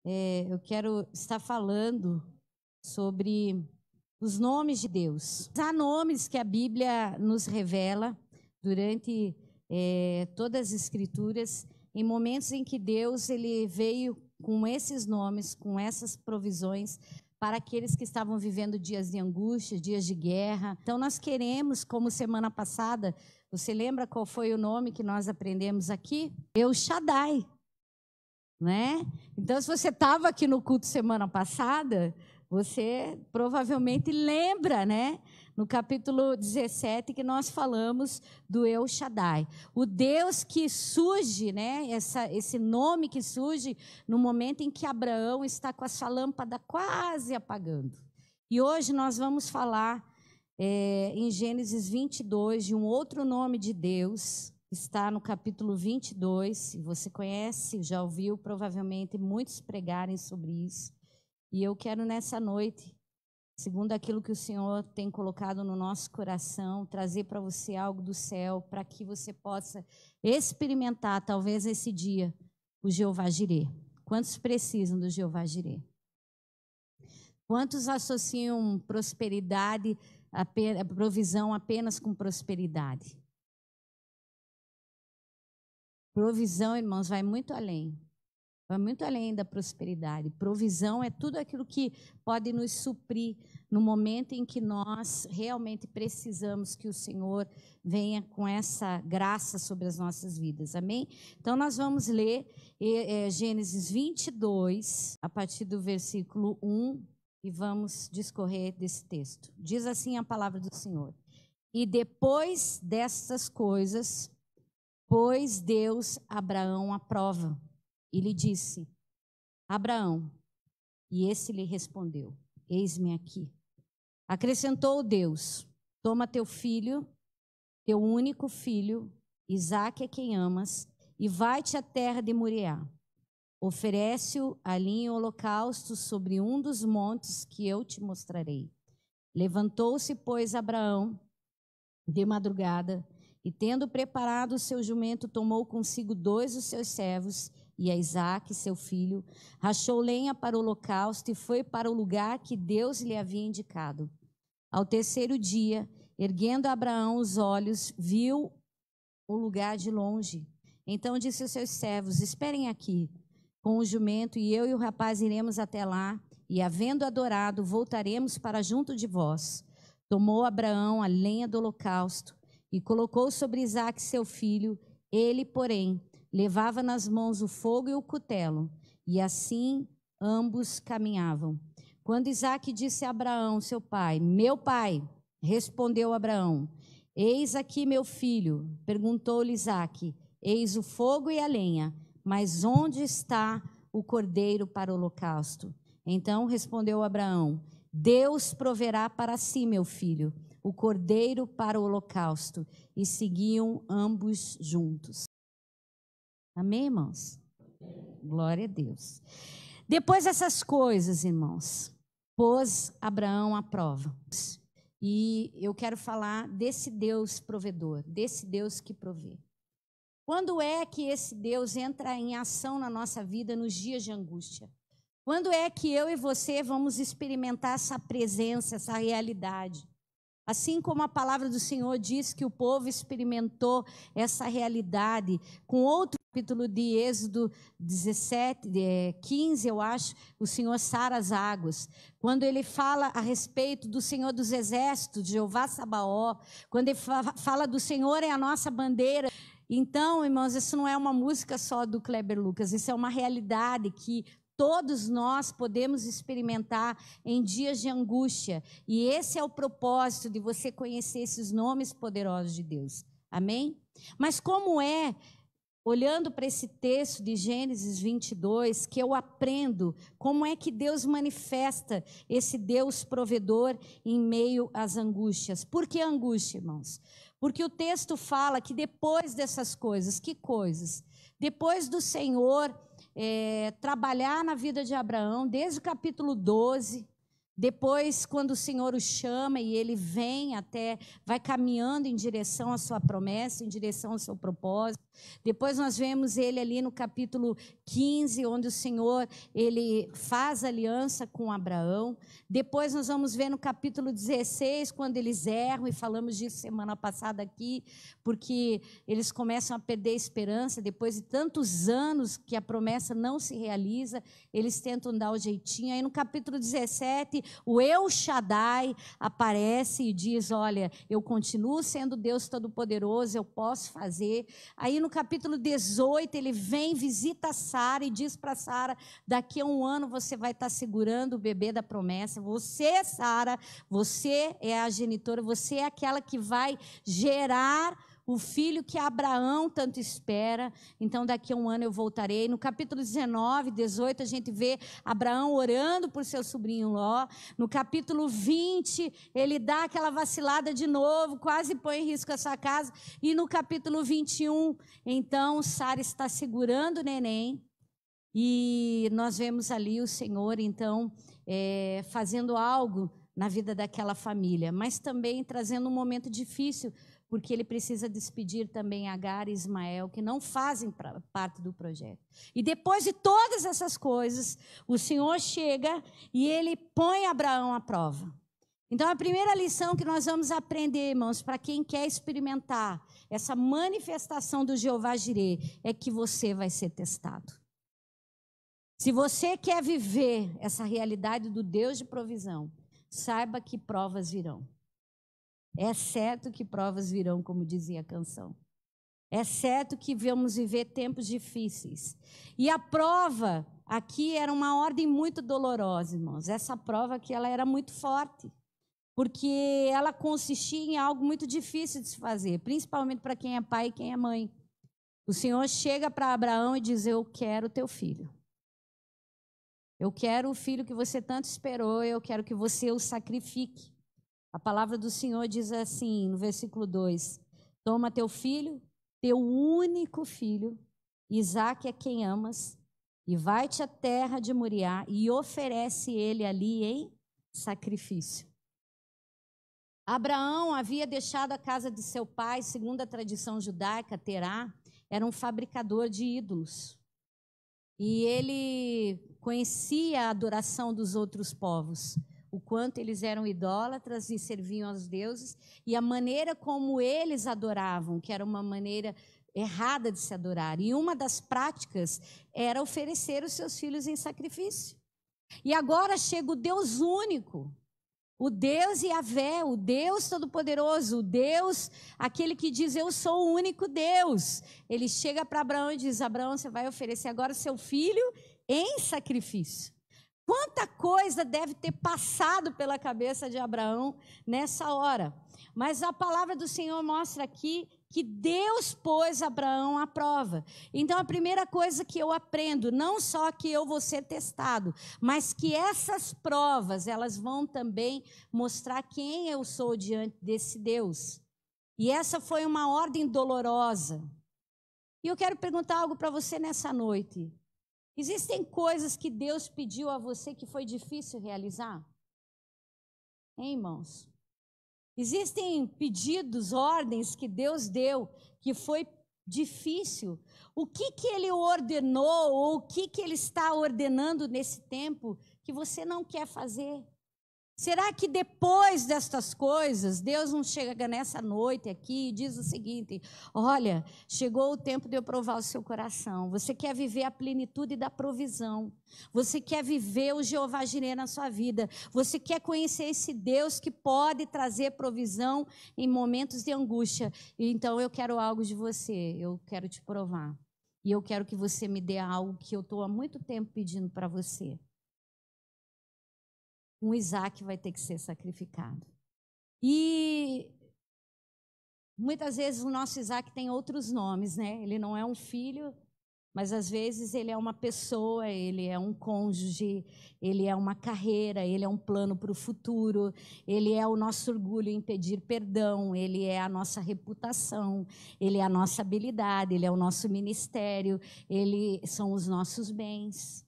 eu quero estar falando sobre os nomes de Deus. Há nomes que a Bíblia nos revela durante todas as Escrituras, em momentos em que Deus ele veio com esses nomes, com essas provisões, para aqueles que estavam vivendo dias de angústia, dias de guerra. Então, nós queremos, como semana passada, você lembra qual foi o nome que nós aprendemos aqui? El Shaddai, né? Então, se você estava aqui no culto semana passada, você provavelmente lembra, né? No capítulo 17, que nós falamos do El Shaddai. O Deus que surge, né? Esse nome que surge no momento em que Abraão está com a sua lâmpada quase apagando. E hoje nós vamos falar em Gênesis 22 de um outro nome de Deus. Está no capítulo 22. Você conhece, já ouviu provavelmente muitos pregarem sobre isso. E eu quero nessa noite, segundo aquilo que o Senhor tem colocado no nosso coração, trazer para você algo do céu, para que você possa experimentar, talvez esse dia, o Jeová Jireh. Quantos precisam do Jeová Jireh? Quantos associam prosperidade, provisão apenas com prosperidade? Provisão, irmãos, vai muito além. Vai muito além da prosperidade. Provisão é tudo aquilo que pode nos suprir no momento em que nós realmente precisamos que o Senhor venha com essa graça sobre as nossas vidas. Amém? Então, nós vamos ler Gênesis 22, a partir do versículo 1, e vamos discorrer desse texto. Diz assim a palavra do Senhor. E depois destas coisas, pôs Deus Abraão à prova. E lhe disse, Abraão, e esse lhe respondeu, eis-me aqui. Acrescentou Deus, toma teu filho, teu único filho, Isaque a quem amas, e vai-te à terra de Moriá. Oferece-o ali em holocausto sobre um dos montes que eu te mostrarei. Levantou-se, pois, Abraão de madrugada, e tendo preparado o seu jumento, tomou consigo 2 dos seus servos, e a Isaque, seu filho, rachou lenha para o holocausto e foi para o lugar que Deus lhe havia indicado. Ao terceiro dia, erguendo Abraão os olhos, viu o lugar de longe. Então disse aos seus servos, esperem aqui com o jumento, e eu e o rapaz iremos até lá, e havendo adorado, voltaremos para junto de vós. Tomou Abraão a lenha do holocausto e colocou sobre Isaque, seu filho. Ele, porém, levava nas mãos o fogo e o cutelo, e assim ambos caminhavam. Quando Isaque disse a Abraão, seu pai, meu pai, respondeu Abraão, eis aqui meu filho. Perguntou-lhe Isaque, eis o fogo e a lenha, mas onde está o cordeiro para o holocausto? Então respondeu Abraão, Deus proverá para si, meu filho, o cordeiro para o holocausto. E seguiam ambos juntos. Amém, irmãos? Glória a Deus. Depois dessas coisas, irmãos, pôs Abraão à prova. E eu quero falar desse Deus provedor, desse Deus que provê. Quando é que esse Deus entra em ação na nossa vida nos dias de angústia? Quando é que eu e você vamos experimentar essa presença, essa realidade? Assim como a palavra do Senhor diz que o povo experimentou essa realidade, com outro capítulo de Êxodo 17, 15, eu acho, o Senhor sara as águas. Quando ele fala a respeito do Senhor dos Exércitos, Jeová Sabaó, quando ele fala do Senhor é a nossa bandeira. Então, irmãos, isso não é uma música só do Kleber Lucas, isso é uma realidade que todos nós podemos experimentar em dias de angústia. E esse é o propósito de você conhecer esses nomes poderosos de Deus. Amém? Mas como é, olhando para esse texto de Gênesis 22, que eu aprendo como é que Deus manifesta esse Deus provedor em meio às angústias. Por que angústia, irmãos? Porque o texto fala que depois dessas coisas, que coisas? Depois do Senhor trabalhar na vida de Abraão, desde o capítulo 12, Depois, quando o Senhor o chama e ele vai caminhando em direção à sua promessa, em direção ao seu propósito. Depois nós vemos ele ali no capítulo 15, onde o Senhor, ele faz aliança com Abraão. Depois nós vamos ver no capítulo 16, quando eles erram, e falamos disso semana passada aqui, porque eles começam a perder a esperança, depois de tantos anos que a promessa não se realiza, eles tentam dar o jeitinho. Aí no capítulo 17, o El Shaddai aparece e diz, olha, eu continuo sendo Deus Todo-Poderoso, eu posso fazer. Aí no capítulo 18, ele vem, visita Sara e diz para Sara, daqui a um ano você vai estar segurando o bebê da promessa. Você, Sara, você é a genitora, você é aquela que vai gerar o filho que Abraão tanto espera. Então daqui a um ano eu voltarei. No capítulo 19, 18, a gente vê Abraão orando por seu sobrinho Ló. No capítulo 20, ele dá aquela vacilada de novo, quase põe em risco a sua casa. E no capítulo 21, então Sara está segurando o neném. E nós vemos ali o Senhor, então, fazendo algo na vida daquela família, mas também trazendo um momento difícil, porque ele precisa despedir também Agar e Ismael, que não fazem parte do projeto. E depois de todas essas coisas, o Senhor chega e ele põe Abraão à prova. Então, a primeira lição que nós vamos aprender, irmãos, para quem quer experimentar essa manifestação do Jeová Jireh, é que você vai ser testado. Se você quer viver essa realidade do Deus de provisão, saiba que provas virão. É certo que provas virão, como dizia a canção. É certo que vamos viver tempos difíceis. E a prova aqui era uma ordem muito dolorosa, irmãos. Essa prova aqui, ela era muito forte, porque ela consistia em algo muito difícil de se fazer, principalmente para quem é pai e quem é mãe. O Senhor chega para Abraão e diz, eu quero teu filho. Eu quero o filho que você tanto esperou, eu quero que você o sacrifique. A palavra do Senhor diz assim, no versículo 2, toma teu filho, teu único filho, Isaque a quem amas, e vai-te à terra de Moriá e oferece ele ali em sacrifício. Abraão havia deixado a casa de seu pai, segundo a tradição judaica, Terá, era um fabricador de ídolos. E ele conhecia a adoração dos outros povos, o quanto eles eram idólatras e serviam aos deuses, e a maneira como eles adoravam, que era uma maneira errada de se adorar. E uma das práticas era oferecer os seus filhos em sacrifício. E agora chega o Deus único, o Deus Yahvé, o Deus Todo-Poderoso, o Deus, aquele que diz, eu sou o único Deus. Ele chega para Abraão e diz, Abraão, você vai oferecer agora o seu filho em sacrifício. Quanta coisa deve ter passado pela cabeça de Abraão nessa hora. Mas a palavra do Senhor mostra aqui que Deus pôs Abraão à prova. Então, a primeira coisa que eu aprendo, não só que eu vou ser testado, mas que essas provas, elas vão também mostrar quem eu sou diante desse Deus. E essa foi uma ordem dolorosa. E eu quero perguntar algo para você nessa noite. Existem coisas que Deus pediu a você que foi difícil realizar? Hein, irmãos? Existem pedidos, ordens que Deus deu que foi difícil. O que Ele ordenou ou o que Ele está ordenando nesse tempo que você não quer fazer? Será que depois destas coisas, Deus não chega nessa noite aqui e diz o seguinte, olha, chegou o tempo de eu provar o seu coração, você quer viver a plenitude da provisão, você quer viver o Jeová Jireh na sua vida, você quer conhecer esse Deus que pode trazer provisão em momentos de angústia, então eu quero algo de você, eu quero te provar, e eu quero que você me dê algo que eu estou há muito tempo pedindo para você. Um Isaque vai ter que ser sacrificado. E muitas vezes o nosso Isaque tem outros nomes, né? Ele não é um filho, mas às vezes ele é uma pessoa, ele é um cônjuge, ele é uma carreira, ele é um plano para o futuro, ele é o nosso orgulho em pedir perdão, ele é a nossa reputação, ele é a nossa habilidade, ele é o nosso ministério, ele são os nossos bens.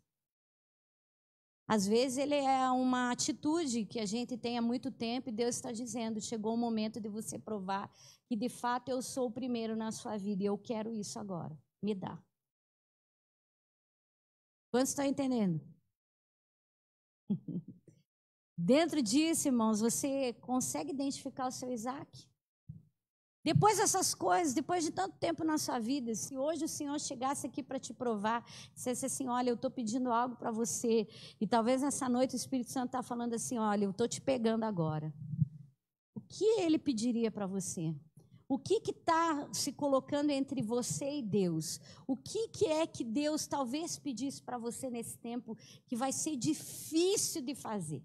Às vezes ele é uma atitude que a gente tem há muito tempo e Deus está dizendo, chegou o momento de você provar que de fato eu sou o primeiro na sua vida e eu quero isso agora. Me dá. Quantos estão entendendo? Dentro disso, irmãos, você consegue identificar o seu Isaac? Depois dessas coisas, depois de tanto tempo na sua vida, se hoje o Senhor chegasse aqui para te provar, dissesse assim, olha, eu estou pedindo algo para você, e talvez nessa noite o Espírito Santo está falando assim, olha, eu estou te pegando agora. O que ele pediria para você? O que está se colocando entre você e Deus? O que é que Deus talvez pedisse para você nesse tempo que vai ser difícil de fazer?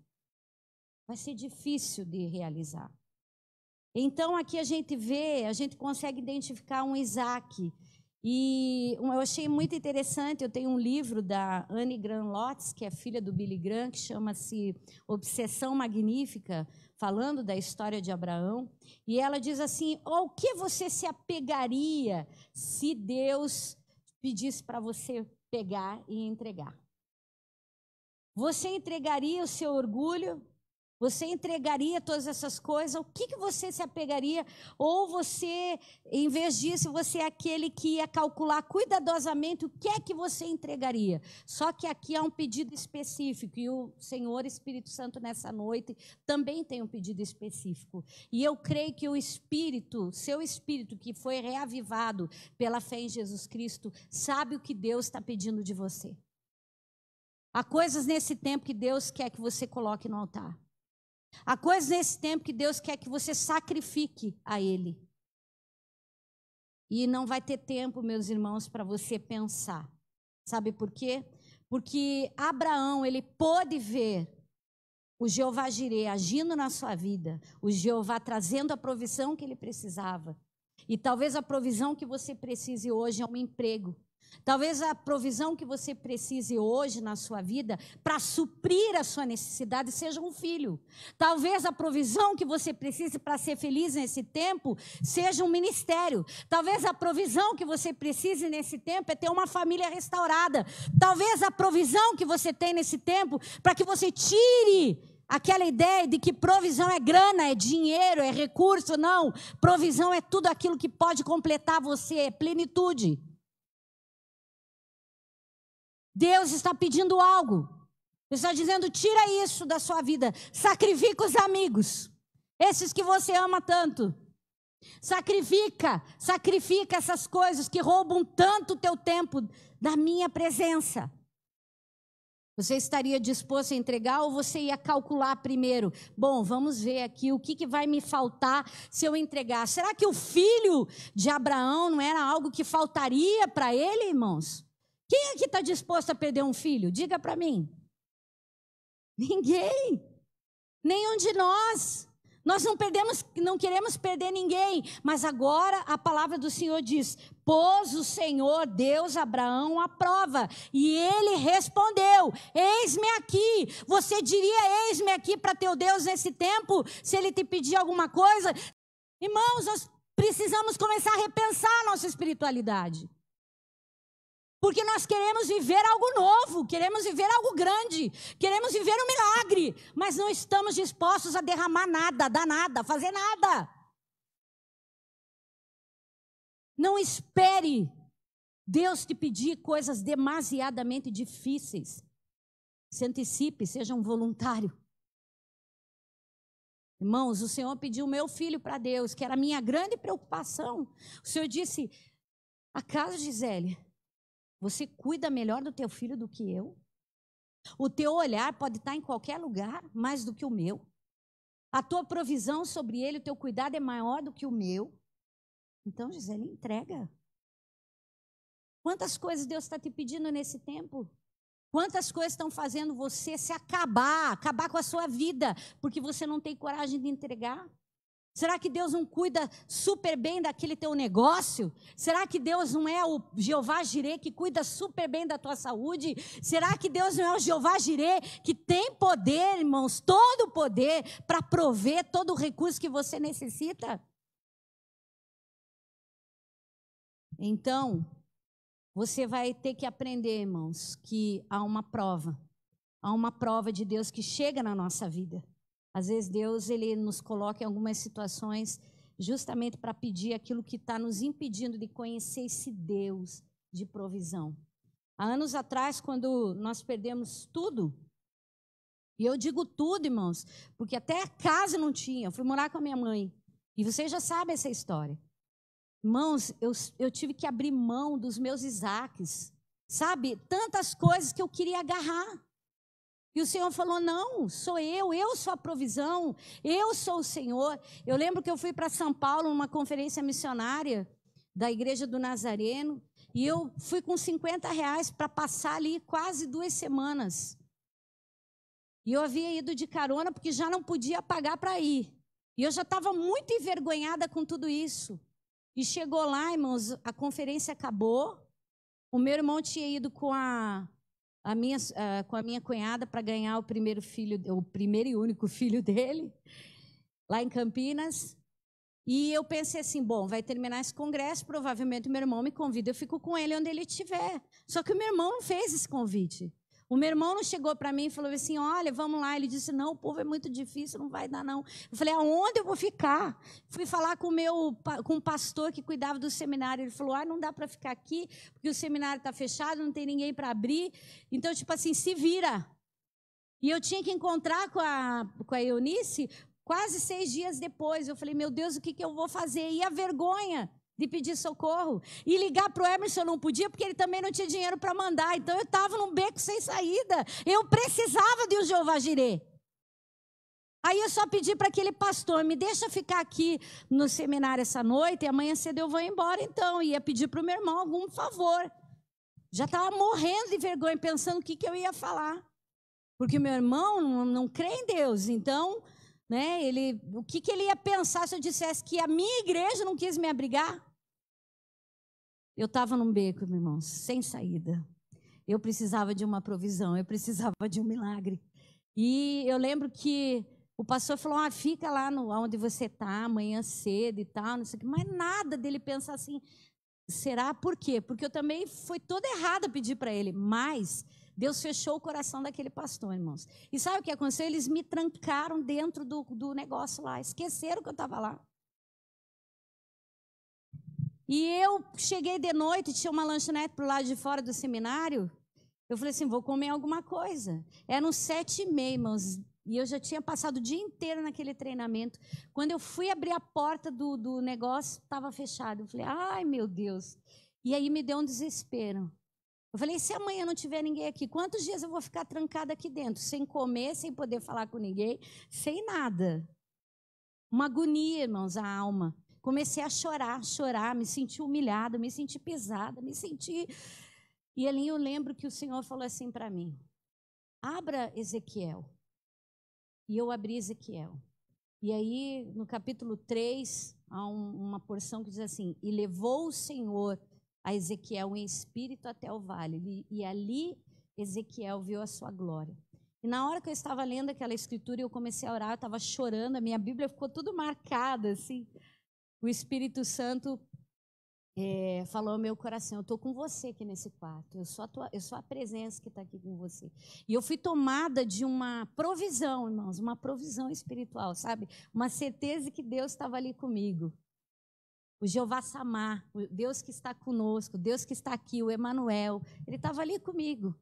Vai ser difícil de realizar. Então, aqui a gente consegue identificar um Isaac. E eu achei muito interessante, eu tenho um livro da Anne Graham Lotz, que é filha do Billy Graham, que chama-se Obsessão Magnífica, falando da história de Abraão. E ela diz assim, ao que você se apegaria se Deus pedisse para você pegar e entregar? Você entregaria o seu orgulho? Você entregaria todas essas coisas? O que você se apegaria? Ou você, em vez disso, você é aquele que ia calcular cuidadosamente o que é que você entregaria? Só que aqui há um pedido específico e o Senhor Espírito Santo nessa noite também tem um pedido específico. E eu creio que o Espírito, seu Espírito que foi reavivado pela fé em Jesus Cristo, sabe o que Deus está pedindo de você. Há coisas nesse tempo que Deus quer que você coloque no altar. Há coisas nesse tempo que Deus quer que você sacrifique a Ele. E não vai ter tempo, meus irmãos, para você pensar. Sabe por quê? Porque Abraão, ele pôde ver o Jeová Jireh agindo na sua vida, o Jeová trazendo a provisão que ele precisava. E talvez a provisão que você precise hoje é um emprego. Talvez a provisão que você precise hoje na sua vida para suprir a sua necessidade seja um filho. Talvez a provisão que você precise para ser feliz nesse tempo seja um ministério. Talvez a provisão que você precise nesse tempo é ter uma família restaurada. Talvez a provisão que você tem nesse tempo para que você tire aquela ideia de que provisão é grana, é dinheiro, é recurso. Não, provisão é tudo aquilo que pode completar você, é plenitude. Deus está pedindo algo. Ele está dizendo, tira isso da sua vida. Sacrifica os amigos. Esses que você ama tanto. Sacrifica essas coisas que roubam tanto o teu tempo da minha presença. Você estaria disposto a entregar ou você ia calcular primeiro? Bom, vamos ver aqui o que vai me faltar se eu entregar. Será que o filho de Abraão não era algo que faltaria para ele, irmãos? Quem aqui está disposto a perder um filho? Diga para mim. Ninguém. Nenhum de nós. Nós não queremos perder ninguém. Mas agora a palavra do Senhor diz, pôs o Senhor Deus Abraão à prova. E ele respondeu, eis-me aqui. Você diria eis-me aqui para teu Deus nesse tempo? Se ele te pedir alguma coisa? Irmãos, nós precisamos começar a repensar a nossa espiritualidade. Porque nós queremos viver algo novo, queremos viver algo grande, queremos viver um milagre, mas não estamos dispostos a derramar nada, dar nada, fazer nada. Não espere Deus te pedir coisas demasiadamente difíceis. Se antecipe, seja um voluntário. Irmãos, o Senhor pediu o meu filho para Deus, que era a minha grande preocupação. O Senhor disse, acaso, Gisele, você cuida melhor do teu filho do que eu? O teu olhar pode estar em qualquer lugar, mais do que o meu. A tua provisão sobre ele, o teu cuidado é maior do que o meu. Então, Gisele, entrega. Quantas coisas Deus está te pedindo nesse tempo? Quantas coisas estão fazendo você se acabar com a sua vida, porque você não tem coragem de entregar? Será que Deus não cuida super bem daquele teu negócio? Será que Deus não é o Jeová Jireh que cuida super bem da tua saúde? Será que Deus não é o Jeová Jireh que tem poder, irmãos, todo o poder para prover todo o recurso que você necessita? Então, você vai ter que aprender, irmãos, que há uma prova. há uma prova de Deus que chega na nossa vida. Às vezes Deus ele nos coloca em algumas situações justamente para pedir aquilo que está nos impedindo de conhecer esse Deus de provisão. Há anos atrás, quando nós perdemos tudo, e eu digo tudo, irmãos, porque até a casa não tinha, eu fui morar com a minha mãe. E vocês já sabem essa história. Irmãos, eu tive que abrir mão dos meus Isaques, sabe? Tantas coisas que eu queria agarrar. E o Senhor falou, não, sou eu sou a provisão, eu sou o Senhor. Eu lembro que eu fui para São Paulo, numa conferência missionária da Igreja do Nazareno, e eu fui com R$50 para passar ali quase 2 semanas. E eu havia ido de carona porque já não podia pagar para ir. E eu já estava muito envergonhada com tudo isso. E chegou lá, irmãos, a conferência acabou. O meu irmão tinha ido com a minha cunhada para ganhar o primeiro e único filho dele, lá em Campinas. E eu pensei assim, bom, vai terminar esse congresso, provavelmente o meu irmão me convida, eu fico com ele onde ele estiver. Só que o meu irmão não fez esse convite. O meu irmão não chegou para mim e falou assim, olha, vamos lá. Ele disse, não, o povo é muito difícil, não vai dar não. Eu falei, aonde eu vou ficar? Fui falar com o pastor que cuidava do seminário. Ele falou, não dá para ficar aqui, porque o seminário está fechado, não tem ninguém para abrir. Então, tipo assim, se vira. E eu tinha que encontrar com a Eunice quase 6 dias depois. Eu falei, meu Deus, o que eu vou fazer? E a vergonha de pedir socorro. E ligar para o Emerson eu não podia, porque ele também não tinha dinheiro para mandar. Então eu estava num beco sem saída. Eu precisava de um Jeová Jirê. Aí eu só pedi para aquele pastor, me deixa ficar aqui no seminário essa noite, e amanhã cedo eu vou embora então. E ia pedir para o meu irmão algum favor. Já estava morrendo de vergonha, pensando o que eu ia falar. Porque meu irmão não crê em Deus, então, né, o que ele ia pensar se eu dissesse que a minha igreja não quis me abrigar? Eu estava num beco, meus irmãos, sem saída. Eu precisava de uma provisão, eu precisava de um milagre. E eu lembro que o pastor falou, fica lá onde você está, amanhã cedo e tal, não sei o quê. Mas nada dele pensar assim, será? Por quê? Porque eu também fui toda errada pedir para ele, mas Deus fechou o coração daquele pastor, irmãos. E sabe o que aconteceu? Eles me trancaram dentro do negócio lá, esqueceram que eu estava lá. E eu cheguei de noite, tinha uma lanchonete para o lado de fora do seminário. Eu falei assim, vou comer alguma coisa. Eram 7h30, irmãos, e eu já tinha passado o dia inteiro naquele treinamento. Quando eu fui abrir a porta do negócio, estava fechado. Eu falei, ai meu Deus. E aí me deu um desespero. Eu falei, se amanhã não tiver ninguém aqui, quantos dias eu vou ficar trancada aqui dentro? Sem comer, sem poder falar com ninguém, sem nada. Uma agonia, irmãos, a alma. Comecei a chorar, me senti humilhada, me senti pesada, E ali eu lembro que o Senhor falou assim para mim, abra Ezequiel. E eu abri Ezequiel. E aí, no capítulo 3, há uma porção que diz assim, e levou o Senhor a Ezequiel em espírito até o vale. E ali Ezequiel viu a sua glória. E na hora que eu estava lendo aquela escritura, eu comecei a orar, eu estava chorando, a minha Bíblia ficou tudo marcada, assim. O Espírito Santo falou ao meu coração, eu estou com você aqui nesse quarto, eu sou a presença que está aqui com você. E eu fui tomada de uma provisão, irmãos, uma provisão espiritual, sabe? Uma certeza que Deus estava ali comigo. O Jeová Samá, o Deus que está conosco, Deus que está aqui, o Emanuel, ele estava ali comigo.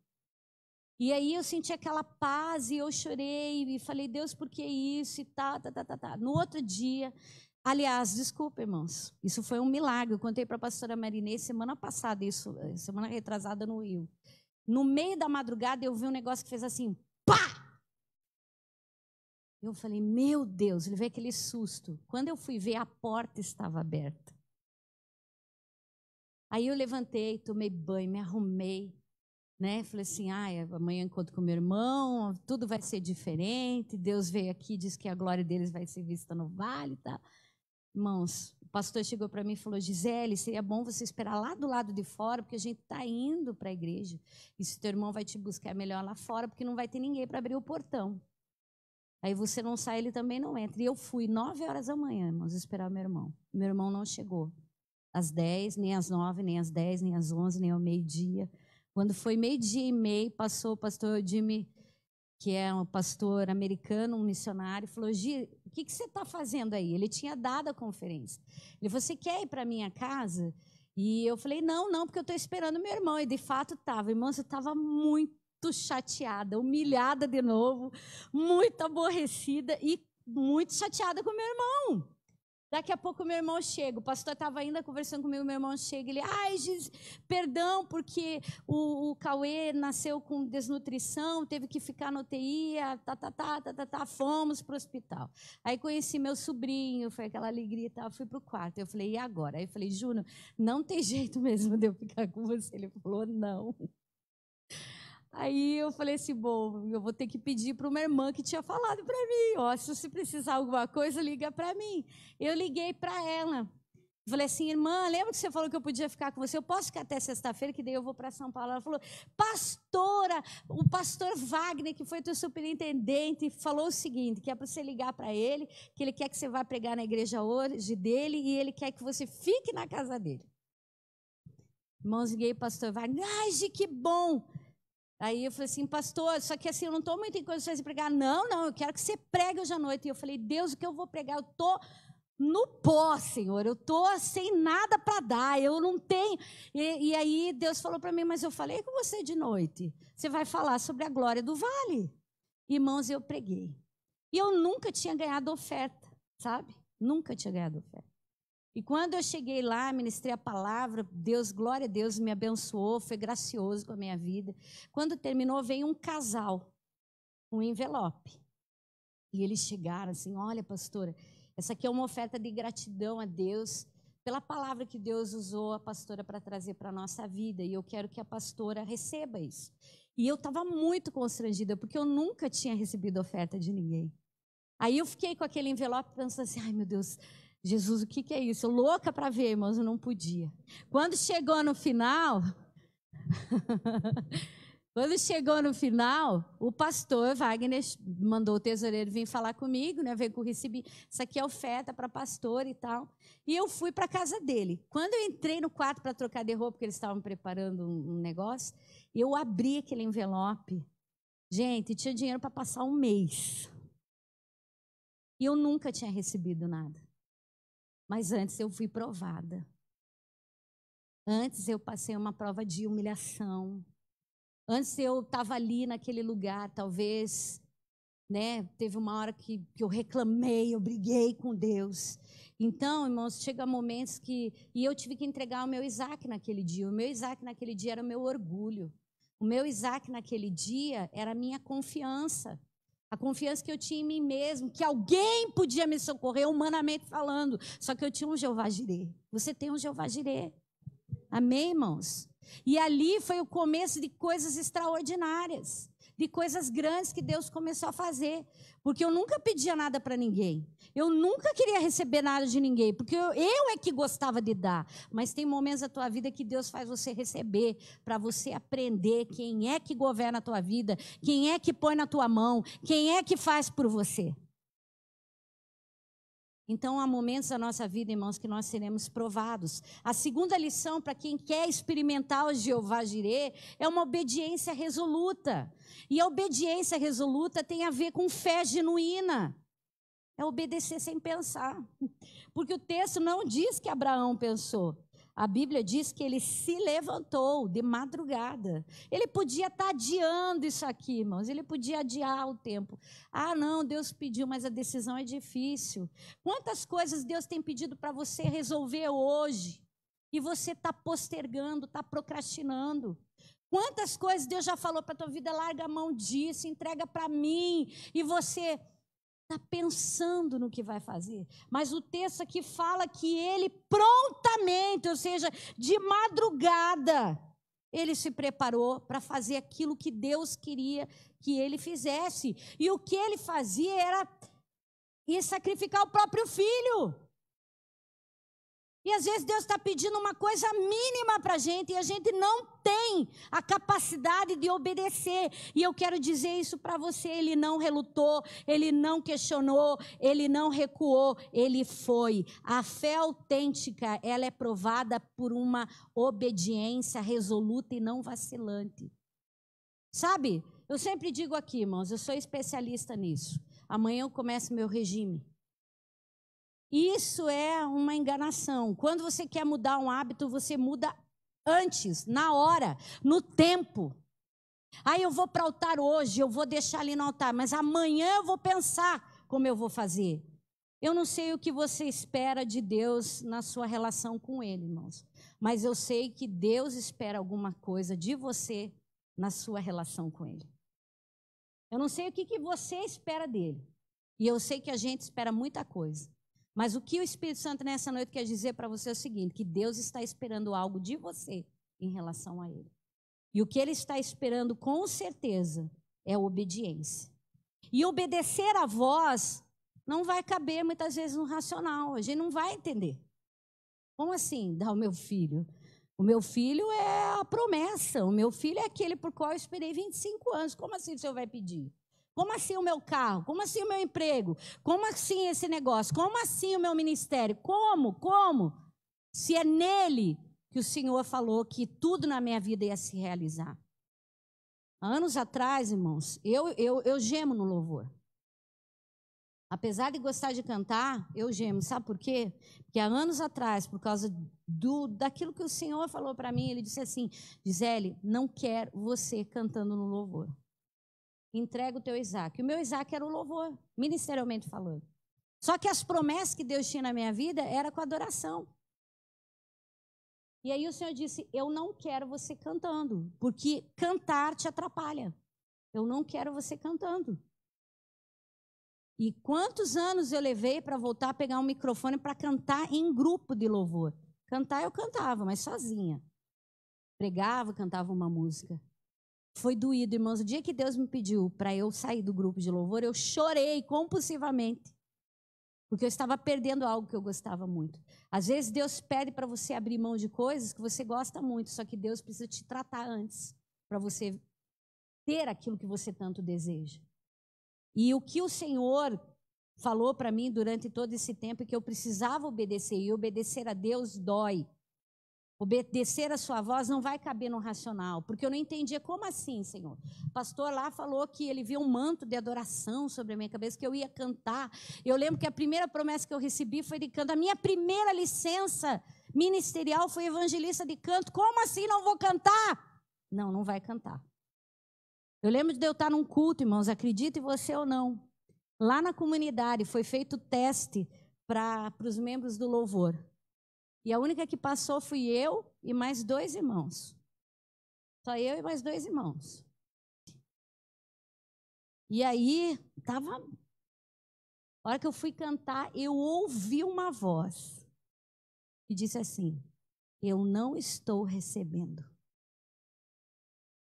E aí eu senti aquela paz e eu chorei e falei, Deus, por que isso e tal, tá. No outro dia, aliás, desculpa, irmãos, isso foi um milagre. Eu contei para a pastora Marinês semana passada, semana retrasada no Rio. No meio da madrugada eu vi um negócio que fez assim, pá! Eu falei, meu Deus, ele veio aquele susto. Quando eu fui ver, a porta estava aberta. Aí eu levantei, tomei banho, me arrumei, né? Falei assim, amanhã eu encontro com meu irmão, tudo vai ser diferente. Deus veio aqui, disse que a glória deles vai ser vista no vale, tá? Irmãos, o pastor chegou para mim e falou, Gisele, seria bom você esperar lá do lado de fora, porque a gente está indo para a igreja. E se teu irmão vai te buscar, é melhor lá fora, porque não vai ter ninguém para abrir o portão. Aí você não sai, ele também não entra. E eu fui 9h da manhã, irmãos, esperar meu irmão. Meu irmão não chegou. Às 10, nem às 9, nem às 10, nem às 11, nem ao meio-dia. Quando foi 12:30, passou o pastor Jimmy que é um pastor americano, um missionário, falou: Gi, o que você está fazendo aí? Ele tinha dado a conferência. Ele falou: você quer ir para a minha casa? E eu falei: não, porque eu estou esperando meu irmão. E de fato estava. Irmão, você estava muito chateada, humilhada de novo, muito aborrecida e muito chateada com meu irmão. Daqui a pouco meu irmão chega, o pastor estava ainda conversando comigo, meu irmão chega, ele: ai, perdão, porque o Cauê nasceu com desnutrição, teve que ficar na UTI, fomos para o hospital. Aí conheci meu sobrinho, foi aquela alegria e tal, fui para o quarto. Eu falei: e agora? Aí eu falei: Júnior, não tem jeito mesmo de eu ficar com você. Ele falou: não. Aí eu falei assim: bom, eu vou ter que pedir para uma irmã que tinha falado para mim, ó, se você precisar de alguma coisa, liga para mim. Eu liguei para ela. Falei assim: irmã, lembra que você falou que eu podia ficar com você? Eu posso ficar até sexta-feira, que daí eu vou para São Paulo. Ela falou: pastora, o pastor Wagner, que foi teu superintendente, falou o seguinte, que é para você ligar para ele, que ele quer que você vá pregar na igreja hoje dele e ele quer que você fique na casa dele. Irmãos, liguei para o pastor Wagner: ai, Gi, que bom. Aí eu falei assim: pastor, só que assim, eu não estou muito em condições de pregar. Não, eu quero que você pregue hoje à noite. E eu falei: Deus, o que eu vou pregar? Eu estou no pó, Senhor, eu estou sem nada para dar, eu não tenho. E aí Deus falou para mim: mas eu falei com você de noite, você vai falar sobre a glória do vale. Irmãos, eu preguei. E eu nunca tinha ganhado oferta, sabe? Nunca tinha ganhado oferta. E quando eu cheguei lá, ministrei a palavra, Deus, glória a Deus, me abençoou, foi gracioso com a minha vida. Quando terminou, veio um casal, um envelope. E eles chegaram assim: olha, pastora, essa aqui é uma oferta de gratidão a Deus, pela palavra que Deus usou a pastora para trazer para a nossa vida. E eu quero que a pastora receba isso. E eu estava muito constrangida, porque eu nunca tinha recebido oferta de ninguém. Aí eu fiquei com aquele envelope pensando assim: ai, meu Deus, Jesus, o que é isso? Louca para ver, irmãos, eu não podia. Quando chegou no final, o pastor Wagner mandou o tesoureiro vir falar comigo, né? Veio com o recebi, isso aqui é oferta para pastor e tal. E eu fui para a casa dele. Quando eu entrei no quarto para trocar de roupa, porque eles estavam preparando um negócio, eu abri aquele envelope. Gente, tinha dinheiro para passar um mês. E eu nunca tinha recebido nada. Mas antes eu fui provada. Antes eu passei uma prova de humilhação. Antes eu estava ali naquele lugar, talvez, né? Teve uma hora que eu reclamei, eu briguei com Deus. Então, irmãos, chega momentos que... E eu tive que entregar o meu Isaac naquele dia. O meu Isaac naquele dia era o meu orgulho. O meu Isaac naquele dia era a minha confiança. A confiança que eu tinha em mim mesmo, que alguém podia me socorrer, humanamente falando. Só que eu tinha um Jeová Jirê. Você tem um Jeová Jirê. Amém, irmãos? E ali foi o começo de coisas extraordinárias, de coisas grandes que Deus começou a fazer. Porque eu nunca pedia nada para ninguém. Eu nunca queria receber nada de ninguém, porque eu é que gostava de dar. Mas tem momentos da tua vida que Deus faz você receber, para você aprender quem é que governa a tua vida, quem é que põe na tua mão, quem é que faz por você. Então, há momentos da nossa vida, irmãos, que nós seremos provados. A segunda lição para quem quer experimentar o Jeová Jirê é uma obediência resoluta. E a obediência resoluta tem a ver com fé genuína. É obedecer sem pensar. Porque o texto não diz que Abraão pensou. A Bíblia diz que ele se levantou de madrugada. Ele podia estar adiando isso aqui, irmãos. Ele podia adiar o tempo. Ah, não, Deus pediu, mas a decisão é difícil. Quantas coisas Deus tem pedido para você resolver hoje? E você está postergando, está procrastinando. Quantas coisas Deus já falou para a tua vida? Larga a mão disso, entrega para mim. E você... está pensando no que vai fazer. Mas o texto aqui fala que ele prontamente, ou seja, de madrugada, ele se preparou para fazer aquilo que Deus queria que ele fizesse. E o que ele fazia era ir sacrificar o próprio filho. E às vezes Deus está pedindo uma coisa mínima para a gente e a gente não tem a capacidade de obedecer. E eu quero dizer isso para você: ele não relutou, ele não questionou, ele não recuou, ele foi. A fé autêntica, ela é provada por uma obediência resoluta e não vacilante. Sabe? Eu sempre digo aqui, irmãos, eu sou especialista nisso. Amanhã eu começo meu regime. Isso é uma enganação. Quando você quer mudar um hábito, você muda antes, na hora, no tempo. Aí eu vou para o altar hoje, eu vou deixar ali no altar, mas amanhã eu vou pensar como eu vou fazer. Eu não sei o que você espera de Deus na sua relação com Ele, irmãos. Mas eu sei que Deus espera alguma coisa de você na sua relação com Ele. Eu não sei o que você espera dele. E eu sei que a gente espera muita coisa. Mas o que o Espírito Santo nessa noite quer dizer para você é o seguinte, que Deus está esperando algo de você em relação a Ele. E o que Ele está esperando com certeza é a obediência. E obedecer a voz não vai caber muitas vezes no racional, a gente não vai entender. Como assim, dar o meu filho? O meu filho é a promessa, o meu filho é aquele por qual eu esperei 25 anos. Como assim o senhor vai pedir? Como assim o meu carro? Como assim o meu emprego? Como assim esse negócio? Como assim o meu ministério? Como? Se é nele que o Senhor falou que tudo na minha vida ia se realizar. Há anos atrás, irmãos, eu gemo no louvor. Apesar de gostar de cantar, eu gemo. Sabe por quê? Porque há anos atrás, por causa daquilo que o Senhor falou para mim, Ele disse assim, Gisele, não quero você cantando no louvor. Entrega o teu Isaac. O meu Isaac era o louvor, ministerialmente falando. Só que as promessas que Deus tinha na minha vida era com adoração. E aí o Senhor disse, eu não quero você cantando, porque cantar te atrapalha. Eu não quero você cantando. E quantos anos eu levei para voltar a pegar um microfone para cantar em grupo de louvor? Cantar eu cantava, mas sozinha. Pregava, cantava uma música. Foi doído, irmãos. O dia que Deus me pediu para eu sair do grupo de louvor, eu chorei compulsivamente. Porque eu estava perdendo algo que eu gostava muito. Às vezes Deus pede para você abrir mão de coisas que você gosta muito, só que Deus precisa te tratar antes, para você ter aquilo que você tanto deseja. E o que o Senhor falou para mim durante todo esse tempo é que eu precisava obedecer, e obedecer a Deus dói. Obedecer a sua voz não vai caber no racional, porque eu não entendia como assim, Senhor. O pastor lá falou que ele viu um manto de adoração sobre a minha cabeça, que eu ia cantar. Eu lembro que a primeira promessa que eu recebi foi de canto. A minha primeira licença ministerial foi evangelista de canto. Como assim não vou cantar? Não, não vai cantar. Eu lembro de eu estar num culto, irmãos, acredite você ou não. Lá na comunidade foi feito teste para os membros do louvor. E a única que passou fui eu e mais 2 irmãos. Só eu e mais 2 irmãos. E aí, a hora que eu fui cantar, eu ouvi uma voz que disse assim, eu não estou recebendo.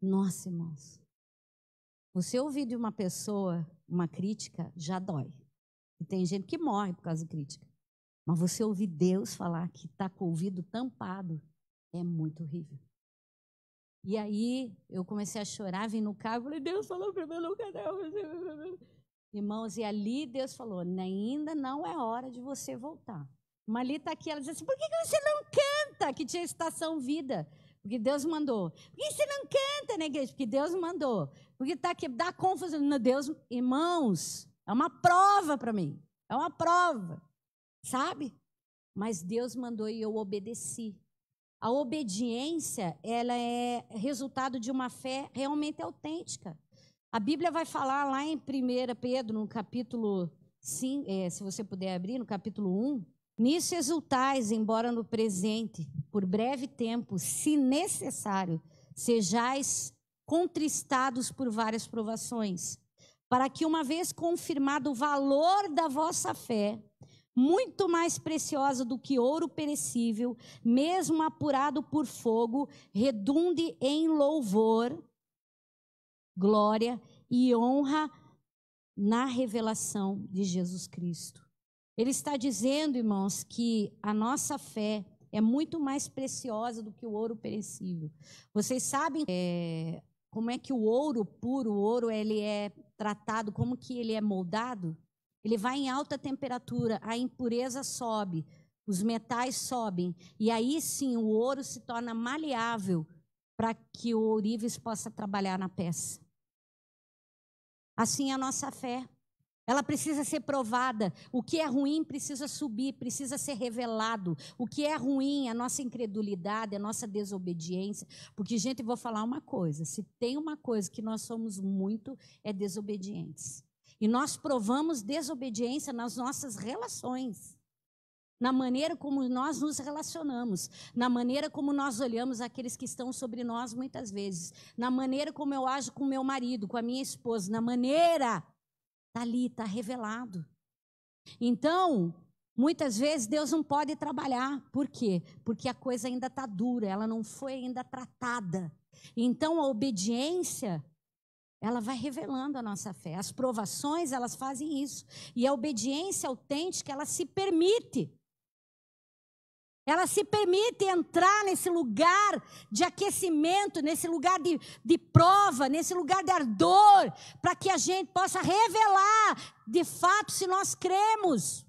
Nossa, irmãos. Você ouvir de uma pessoa uma crítica, já dói. E tem gente que morre por causa de crítica. Mas você ouvir Deus falar que está com o ouvido tampado, é muito horrível. E aí, eu comecei a chorar, vim no carro, falei, Deus falou para mim no canal. Irmãos, e ali Deus falou, ainda não é hora de você voltar. Mali está aqui, ela disse assim, por que você não canta? Que tinha estação vida. Porque Deus mandou. Por que você não canta na igreja? Porque Deus mandou. Porque está aqui, dá confusão. Deus, irmãos, é uma prova para mim. É uma prova. Sabe? Mas Deus mandou e eu obedeci. A obediência, ela é resultado de uma fé realmente autêntica. A Bíblia vai falar lá em 1 Pedro, no capítulo 5, se você puder abrir, no capítulo 1, nisso exultais, embora no presente, por breve tempo, se necessário, sejais contristados por várias provações, para que uma vez confirmado o valor da vossa fé, muito mais preciosa do que ouro perecível, mesmo apurado por fogo, redunde em louvor, glória e honra na revelação de Jesus Cristo. Ele está dizendo, irmãos, que a nossa fé é muito mais preciosa do que o ouro perecível. Vocês sabem como é que o ouro puro, o ouro, ele é tratado, como que ele é moldado? Ele vai em alta temperatura, a impureza sobe, os metais sobem, e aí sim o ouro se torna maleável para que o ourives possa trabalhar na peça. Assim é a nossa fé. Ela precisa ser provada. O que é ruim precisa subir, precisa ser revelado. O que é ruim, a nossa incredulidade, a nossa desobediência. Porque, gente, eu vou falar uma coisa. Se tem uma coisa que nós somos muito, é desobedientes. E nós provamos desobediência nas nossas relações. Na maneira como nós nos relacionamos, na maneira como nós olhamos aqueles que estão sobre nós muitas vezes, na maneira como eu ajo com meu marido, com a minha esposa, na maneira, está ali, está revelado. Então, muitas vezes Deus não pode trabalhar. Por quê? Porque a coisa ainda está dura, ela não foi ainda tratada. Então, a obediência, ela vai revelando a nossa fé. As provações, elas fazem isso. E a obediência autêntica, ela se permite. Ela se permite entrar nesse lugar de aquecimento, nesse lugar de prova, nesse lugar de ardor, para que a gente possa revelar, de fato, se nós cremos.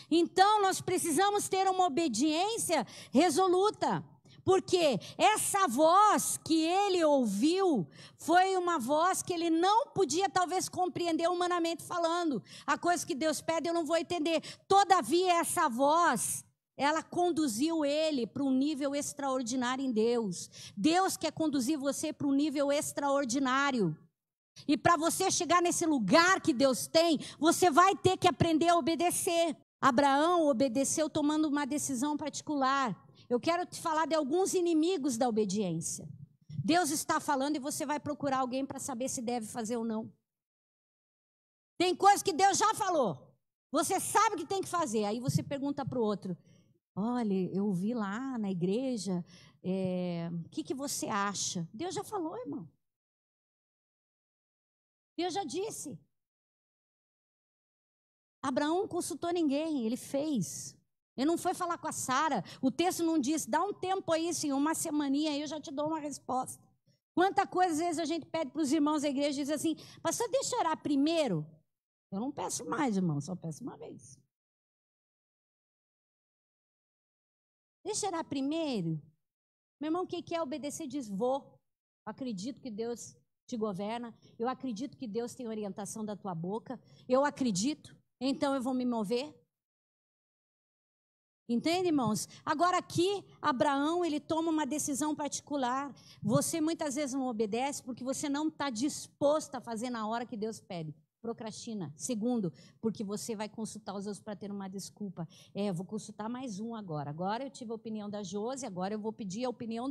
Então, nós precisamos ter uma obediência resoluta, porque essa voz que ele ouviu foi uma voz que ele não podia, talvez, compreender humanamente falando. A coisa que Deus pede, eu não vou entender. Todavia, essa voz, ela conduziu ele para um nível extraordinário em Deus. Deus quer conduzir você para um nível extraordinário. E para você chegar nesse lugar que Deus tem, você vai ter que aprender a obedecer. Abraão obedeceu tomando uma decisão particular. Eu quero te falar de alguns inimigos da obediência. Deus está falando e você vai procurar alguém para saber se deve fazer ou não. Tem coisas que Deus já falou. Você sabe que tem que fazer. Aí você pergunta para o outro: olha, eu ouvi lá na igreja, o que você acha? Deus já falou, irmão. Deus já disse. Abraão não consultou ninguém, ele fez. Ele não foi falar com a Sara. O texto não diz, dá um tempo aí, Senhor, uma semaninha aí eu já te dou uma resposta. Quanta coisa às vezes a gente pede para os irmãos da igreja e diz assim: pastor, deixa eu orar primeiro. Eu não peço mais, irmão, só peço uma vez. Deixa eu orar primeiro. Meu irmão, quem quer obedecer diz: vou. Eu acredito que Deus te governa. Eu acredito que Deus tem orientação da tua boca. Eu acredito, então eu vou me mover. Entende, irmãos? Agora aqui, Abraão, ele toma uma decisão particular. Você muitas vezes não obedece porque você não está disposto a fazer na hora que Deus pede. Procrastina. Segundo, porque você vai consultar os outros para ter uma desculpa. Eu vou consultar mais um agora. Agora eu tive a opinião da Josi, agora eu vou pedir a opinião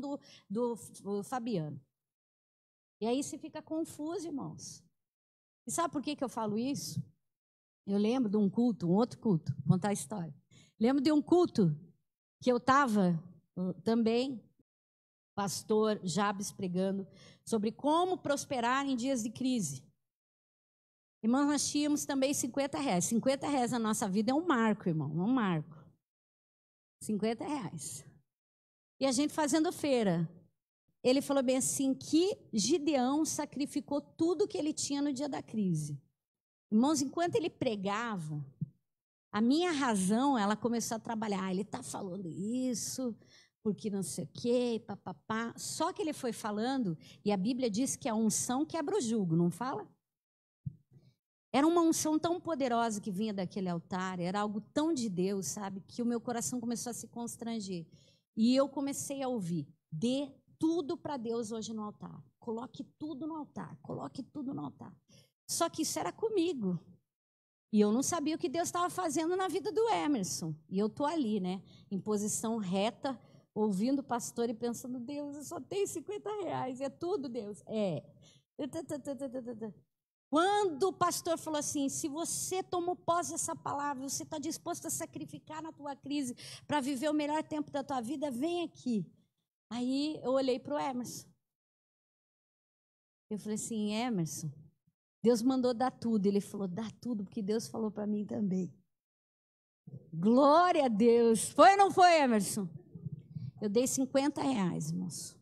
do Fabiano. E aí você fica confuso, irmãos. E sabe por que eu falo isso? Eu lembro de um culto, um outro culto, vou contar a história. Lembro de um culto que eu estava também, pastor Jabes pregando, sobre como prosperar em dias de crise. Irmãos, nós tínhamos também R$50. R$50 na nossa vida é um marco, irmão, é um marco. R$50. E a gente fazendo feira. Ele falou bem assim, que Gideão sacrificou tudo que ele tinha no dia da crise. Irmãos, enquanto ele pregava, a minha razão, ela começou a trabalhar. Ele está falando isso, porque não sei o quê, papapá. Só que ele foi falando, e a Bíblia diz que a unção quebra o jugo, não fala? Era uma unção tão poderosa que vinha daquele altar, era algo tão de Deus, sabe? Que o meu coração começou a se constranger. E eu comecei a ouvir: dê tudo para Deus hoje no altar. Coloque tudo no altar, coloque tudo no altar. Só que isso era comigo. E eu não sabia o que Deus estava fazendo na vida do Emerson. E eu estou ali, né, em posição reta, ouvindo o pastor e pensando: Deus, eu só tenho R$50, é tudo, Deus? É. Quando o pastor falou assim: se você tomou posse dessa palavra, você está disposto a sacrificar na tua crise para viver o melhor tempo da tua vida, vem aqui. Aí eu olhei para o Emerson. Eu falei assim: Emerson, Deus mandou dar tudo. Ele falou: dá tudo, porque Deus falou para mim também. Glória a Deus. Foi ou não foi, Emerson? Eu dei R$50, moço.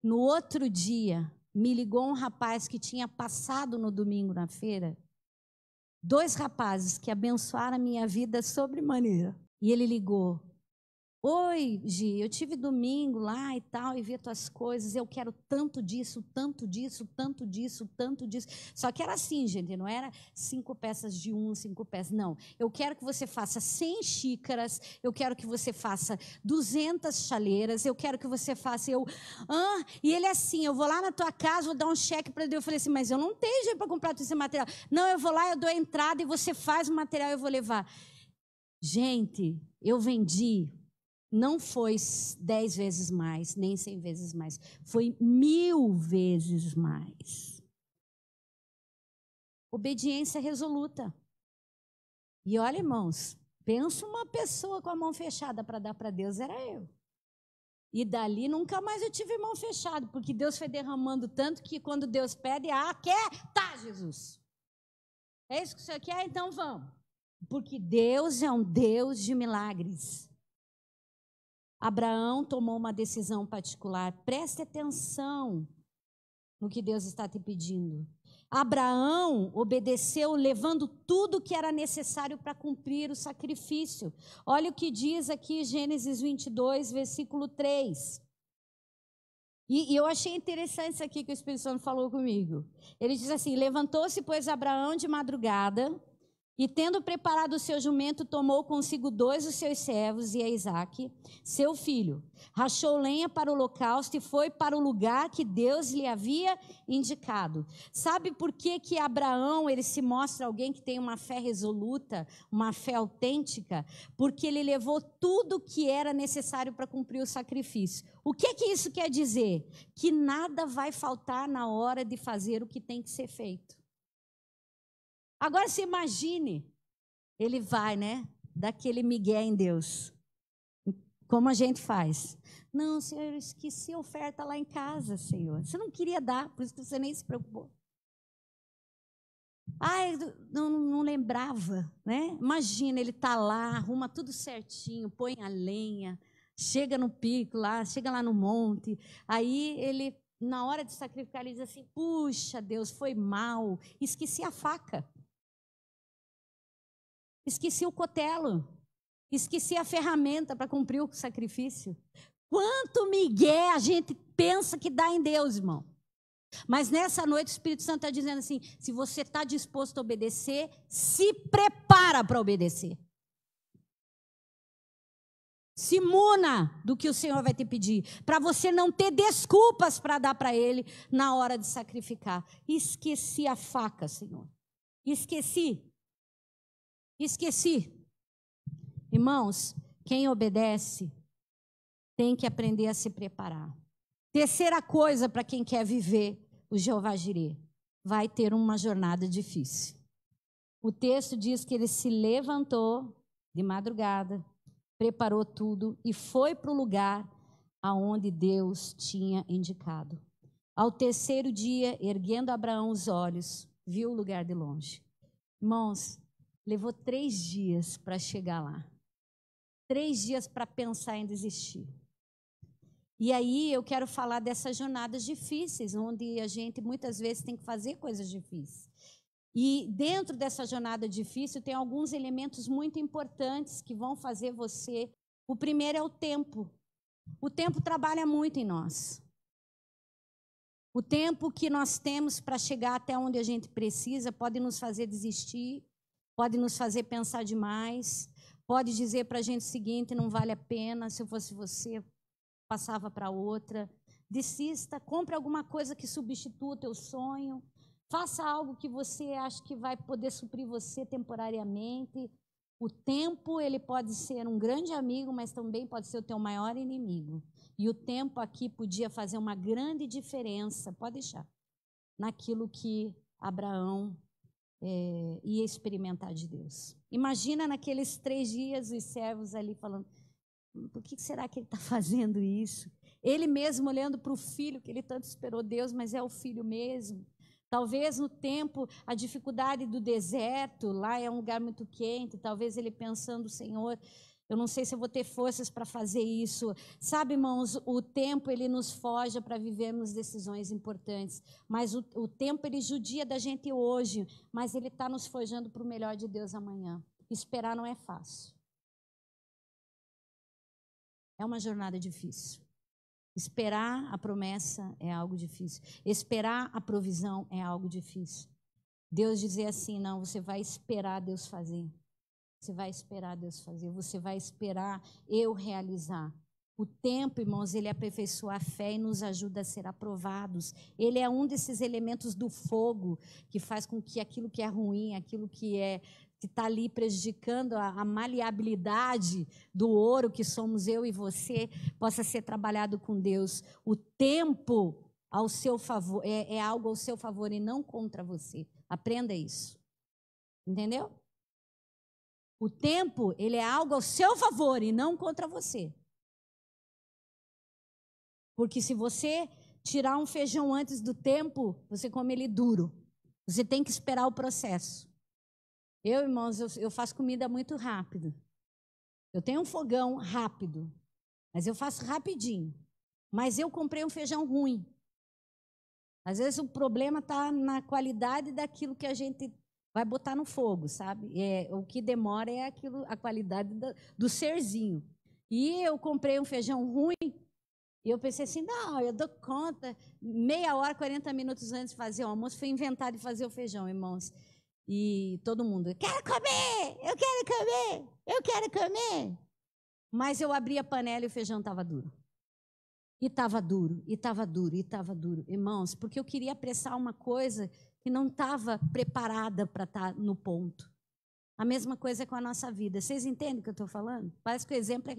No outro dia, me ligou um rapaz que tinha passado no domingo na feira. 2 rapazes que abençoaram a minha vida sobremaneira. E ele ligou: Oi, Gi, eu tive domingo lá e tal, e vi as tuas coisas, eu quero tanto disso, tanto disso, tanto disso, tanto disso. Só que era assim, gente, não era 5 peças de 5 peças, não. Eu quero que você faça 100 xícaras, eu quero que você faça 200 chaleiras, eu quero que você faça, e ele assim, eu vou lá na tua casa, vou dar um cheque para ele. Eu falei assim, mas eu não tenho jeito para comprar todo esse material. Não, eu vou lá, eu dou a entrada e você faz o material e eu vou levar. Gente, eu vendi. Não foi 10 vezes mais, nem 100 vezes mais. Foi 1000 vezes mais. Obediência resoluta. E olha, irmãos, pensa uma pessoa com a mão fechada para dar para Deus, era eu. E dali nunca mais eu tive mão fechada, porque Deus foi derramando tanto que quando Deus pede, quer? Tá, Jesus. É isso que o senhor quer? Então vamos. Porque Deus é um Deus de milagres. Abraão tomou uma decisão particular. Preste atenção no que Deus está te pedindo. Abraão obedeceu levando tudo que era necessário para cumprir o sacrifício. Olha o que diz aqui Gênesis 22, versículo 3. E eu achei interessante isso aqui que o Espírito Santo falou comigo. Ele diz assim, levantou-se, pois, Abraão de madrugada, e tendo preparado o seu jumento, tomou consigo 2 dos seus servos e a Isaque, seu filho. Rachou lenha para o holocausto e foi para o lugar que Deus lhe havia indicado. Sabe por que Abraão ele se mostra alguém que tem uma fé resoluta, uma fé autêntica? Porque ele levou tudo o que era necessário para cumprir o sacrifício. O que isso quer dizer? Que nada vai faltar na hora de fazer o que tem que ser feito. Agora você imagine, ele vai, né, daquele migué em Deus. Como a gente faz? Não, Senhor, eu esqueci a oferta lá em casa, Senhor. Você não queria dar, por isso que você nem se preocupou. Eu não lembrava, né? Imagina, ele está lá, arruma tudo certinho, põe a lenha, chega no pico lá, chega lá no monte. Aí ele, na hora de sacrificar, ele diz assim, puxa, Deus, foi mal, esqueci a faca. Esqueci o cutelo. Esqueci a ferramenta para cumprir o sacrifício. Quanto migué a gente pensa que dá em Deus, irmão. Mas nessa noite o Espírito Santo está dizendo assim, se você está disposto a obedecer, se prepara para obedecer. Se imuna do que o Senhor vai te pedir, para você não ter desculpas para dar para Ele na hora de sacrificar. Esqueci a faca, Senhor. Esqueci. Irmãos, quem obedece tem que aprender a se preparar. Terceira coisa para quem quer viver o Jeová Jireh, vai ter uma jornada difícil. O texto diz que ele se levantou de madrugada, preparou tudo e foi para o lugar aonde Deus tinha indicado. Ao terceiro dia, erguendo Abraão os olhos, viu o lugar de longe. Irmãos, levou 3 dias para chegar lá. 3 dias para pensar em desistir. E aí eu quero falar dessas jornadas difíceis, onde a gente muitas vezes tem que fazer coisas difíceis. E dentro dessa jornada difícil tem alguns elementos muito importantes que vão fazer você. O primeiro é o tempo. O tempo trabalha muito em nós. O tempo que nós temos para chegar até onde a gente precisa pode nos fazer desistir, pode nos fazer pensar demais, pode dizer para a gente o seguinte, não vale a pena, se eu fosse você, passava para outra. Desista, compre alguma coisa que substitua o teu sonho, faça algo que você acha que vai poder suprir você temporariamente. O tempo, ele pode ser um grande amigo, mas também pode ser o teu maior inimigo. E o tempo aqui podia fazer uma grande diferença, pode deixar, naquilo que Abraão ia experimentar de Deus. Imagina naqueles 3 dias os servos ali falando, por que será que ele está fazendo isso? Ele mesmo olhando para o filho, que ele tanto esperou Deus, mas é o filho mesmo. Talvez no tempo, a dificuldade do deserto, lá é um lugar muito quente, talvez ele pensando, Senhor, eu não sei se eu vou ter forças para fazer isso. Sabe, irmãos, o tempo ele nos forja para vivermos decisões importantes, mas o tempo ele judia da gente hoje, mas ele está nos forjando para o melhor de Deus amanhã. Esperar não é fácil. É uma jornada difícil. Esperar a promessa é algo difícil. Esperar a provisão é algo difícil. Deus dizer assim, não, você vai esperar Deus fazer. Você vai esperar Deus fazer. Você vai esperar eu realizar. O tempo, irmãos, ele aperfeiçoa a fé e nos ajuda a ser aprovados. Ele é um desses elementos do fogo que faz com que aquilo que é ruim, aquilo que está ali prejudicando a maleabilidade do ouro que somos eu e você, possa ser trabalhado com Deus. O tempo ao seu favor é algo ao seu favor e não contra você. Aprenda isso. Entendeu? O tempo, ele é algo ao seu favor e não contra você. Porque se você tirar um feijão antes do tempo, você come ele duro. Você tem que esperar o processo. Eu, irmãos, eu faço comida muito rápido. Eu tenho um fogão rápido, mas eu faço rapidinho. Mas eu comprei um feijão ruim. Às vezes o problema está na qualidade daquilo que a gente vai botar no fogo, sabe? O que demora é a qualidade do serzinho. E eu comprei um feijão ruim. E eu pensei assim, não, eu dou conta. Meia hora, 40 minutos antes de fazer o almoço, fui inventar de fazer o feijão, irmãos. E todo mundo, eu quero comer, eu quero comer, eu quero comer. Mas eu abri a panela e o feijão estava duro. E estava duro, e estava duro, e estava duro. Irmãos, porque eu queria apressar uma coisa que não estava preparada para estar no ponto. A mesma coisa com a nossa vida. Vocês entendem o que eu estou falando? Parece que o exemplo é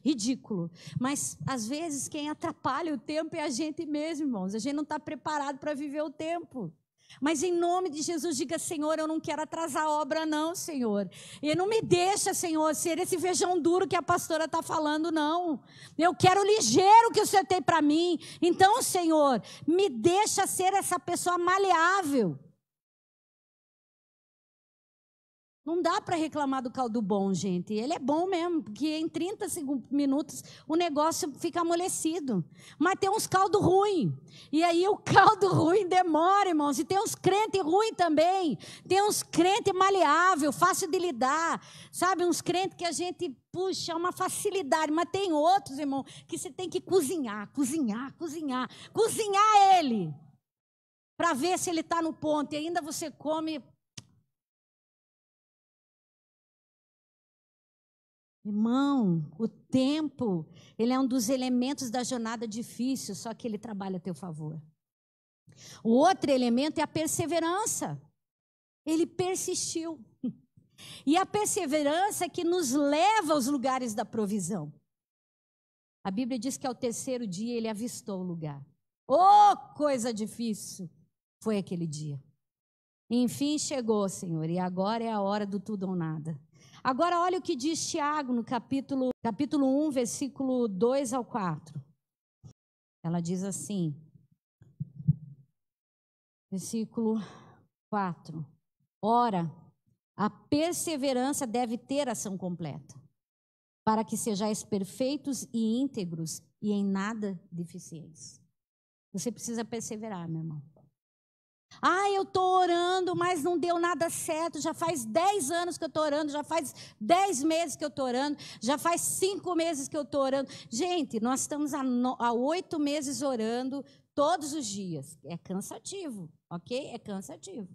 ridículo. Mas, às vezes, quem atrapalha o tempo é a gente mesmo, irmãos. A gente não está preparado para viver o tempo. Mas, em nome de Jesus, diga, Senhor, eu não quero atrasar a obra, não, Senhor. E não me deixa, Senhor, ser esse feijão duro que a pastora está falando, não. Eu quero o ligeiro que o Senhor tem para mim. Então, Senhor, me deixa ser essa pessoa maleável. Não dá para reclamar do caldo bom, gente. Ele é bom mesmo, porque em 30 minutos o negócio fica amolecido. Mas tem uns caldos ruins. E aí o caldo ruim demora, irmãos. E tem uns crentes ruins também. Tem uns crentes maleáveis, fácil de lidar. Sabe, uns crentes que a gente, puxa, é uma facilidade. Mas tem outros, irmão, que você tem que cozinhar ele. Para ver se ele está no ponto. E ainda você come... Irmão, o tempo, ele é um dos elementos da jornada difícil, só que ele trabalha a teu favor. O outro elemento é a perseverança. Ele persistiu. E a perseverança é que nos leva aos lugares da provisão. A Bíblia diz que ao terceiro dia ele avistou o lugar. Oh, coisa difícil foi aquele dia. Enfim chegou, Senhor, e agora é a hora do tudo ou nada. Agora olha o que diz Tiago no capítulo 1, versículo 2 ao 4. Ela diz assim, versículo 4. Ora, a perseverança deve ter ação completa, para que sejais perfeitos e íntegros e em nada deficientes. Você precisa perseverar, meu irmão. Ah, eu estou orando, mas não deu nada certo. Já faz 10 anos que eu estou orando, já faz 10 meses que eu estou orando, já faz 5 meses que eu estou orando. Gente, nós estamos há 8 meses orando todos os dias. É cansativo, ok? É cansativo.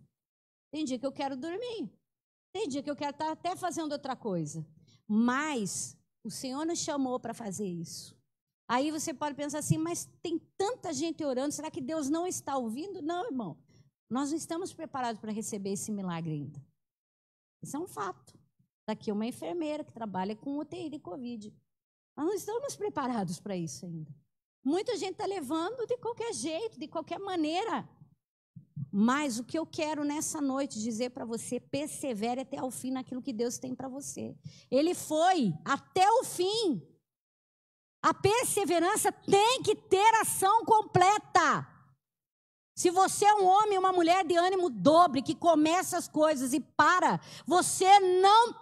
Tem dia que eu quero dormir. Tem dia que eu quero estar até fazendo outra coisa. Mas o Senhor nos chamou para fazer isso. Aí você pode pensar assim, mas tem tanta gente orando, será que Deus não está ouvindo? Não, irmão. Nós não estamos preparados para receber esse milagre ainda. Isso é um fato. Daqui uma enfermeira que trabalha com UTI de Covid. Nós não estamos preparados para isso ainda. Muita gente está levando de qualquer jeito, de qualquer maneira. Mas o que eu quero nessa noite dizer para você, persevere até o fim naquilo que Deus tem para você. Ele foi até o fim. A perseverança tem que ter ação completa. Se você é um homem ou uma mulher de ânimo dobre, que começa as coisas e para, você não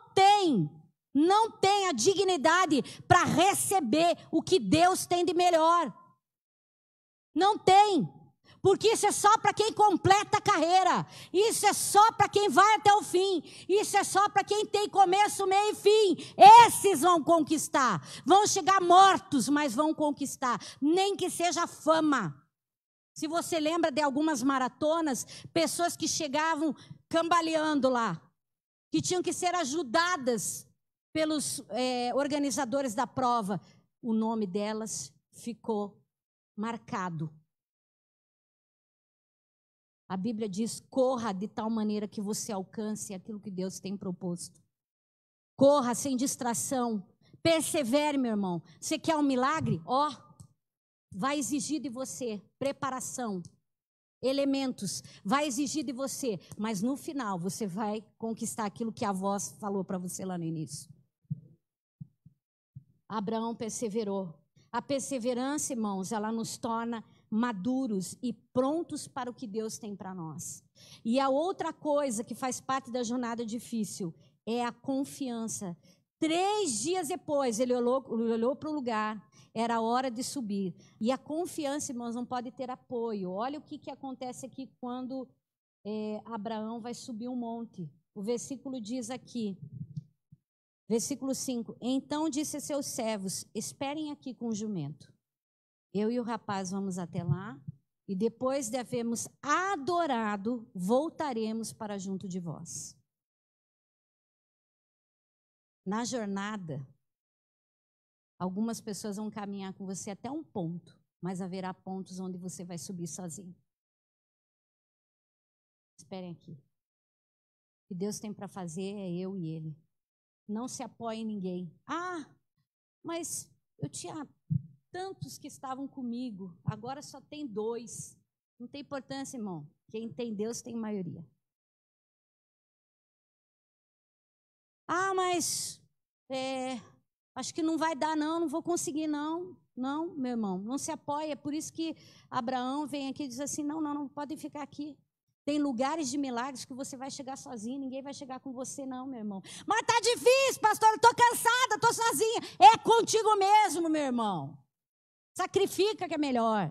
tem a dignidade para receber o que Deus tem de melhor. Não tem. Porque isso é só para quem completa a carreira. Isso é só para quem vai até o fim. Isso é só para quem tem começo, meio e fim. Esses vão conquistar. Vão chegar mortos, mas vão conquistar. Nem que seja fama. Se você lembra de algumas maratonas, pessoas que chegavam cambaleando lá, que tinham que ser ajudadas pelos organizadores da prova, o nome delas ficou marcado. A Bíblia diz: corra de tal maneira que você alcance aquilo que Deus tem proposto. Corra sem distração. Persevere, meu irmão. Você quer um milagre? Vai exigir de você preparação, elementos. Vai exigir de você. Mas no final você vai conquistar aquilo que a voz falou para você lá no início. Abraão perseverou. A perseverança, irmãos, ela nos torna maduros e prontos para o que Deus tem para nós. E a outra coisa que faz parte da jornada difícil é a confiança. 3 dias depois, ele olhou para o lugar, era hora de subir. E a confiança, irmãos, não pode ter apoio. Olha o que acontece aqui quando Abraão vai subir um monte. O versículo diz aqui, versículo 5, então disse a seus servos, esperem aqui com o jumento. Eu e o rapaz vamos até lá, e depois de havermos adorado, voltaremos para junto de vós. Na jornada, algumas pessoas vão caminhar com você até um ponto, mas haverá pontos onde você vai subir sozinho. Esperem aqui. O que Deus tem para fazer é eu e ele. Não se apoie em ninguém. Mas eu tinha tantos que estavam comigo, agora só tem 2. Não tem importância, irmão. Quem tem Deus tem maioria. Mas acho que não vai dar não vou conseguir não. Não, meu irmão, não se apoie. É por isso que Abraão vem aqui e diz assim, não podem ficar aqui. Tem lugares de milagres que você vai chegar sozinho, ninguém vai chegar com você não, meu irmão. Mas tá difícil, pastor, eu tô cansada, tô sozinha. É contigo mesmo, meu irmão. Sacrifica que é melhor.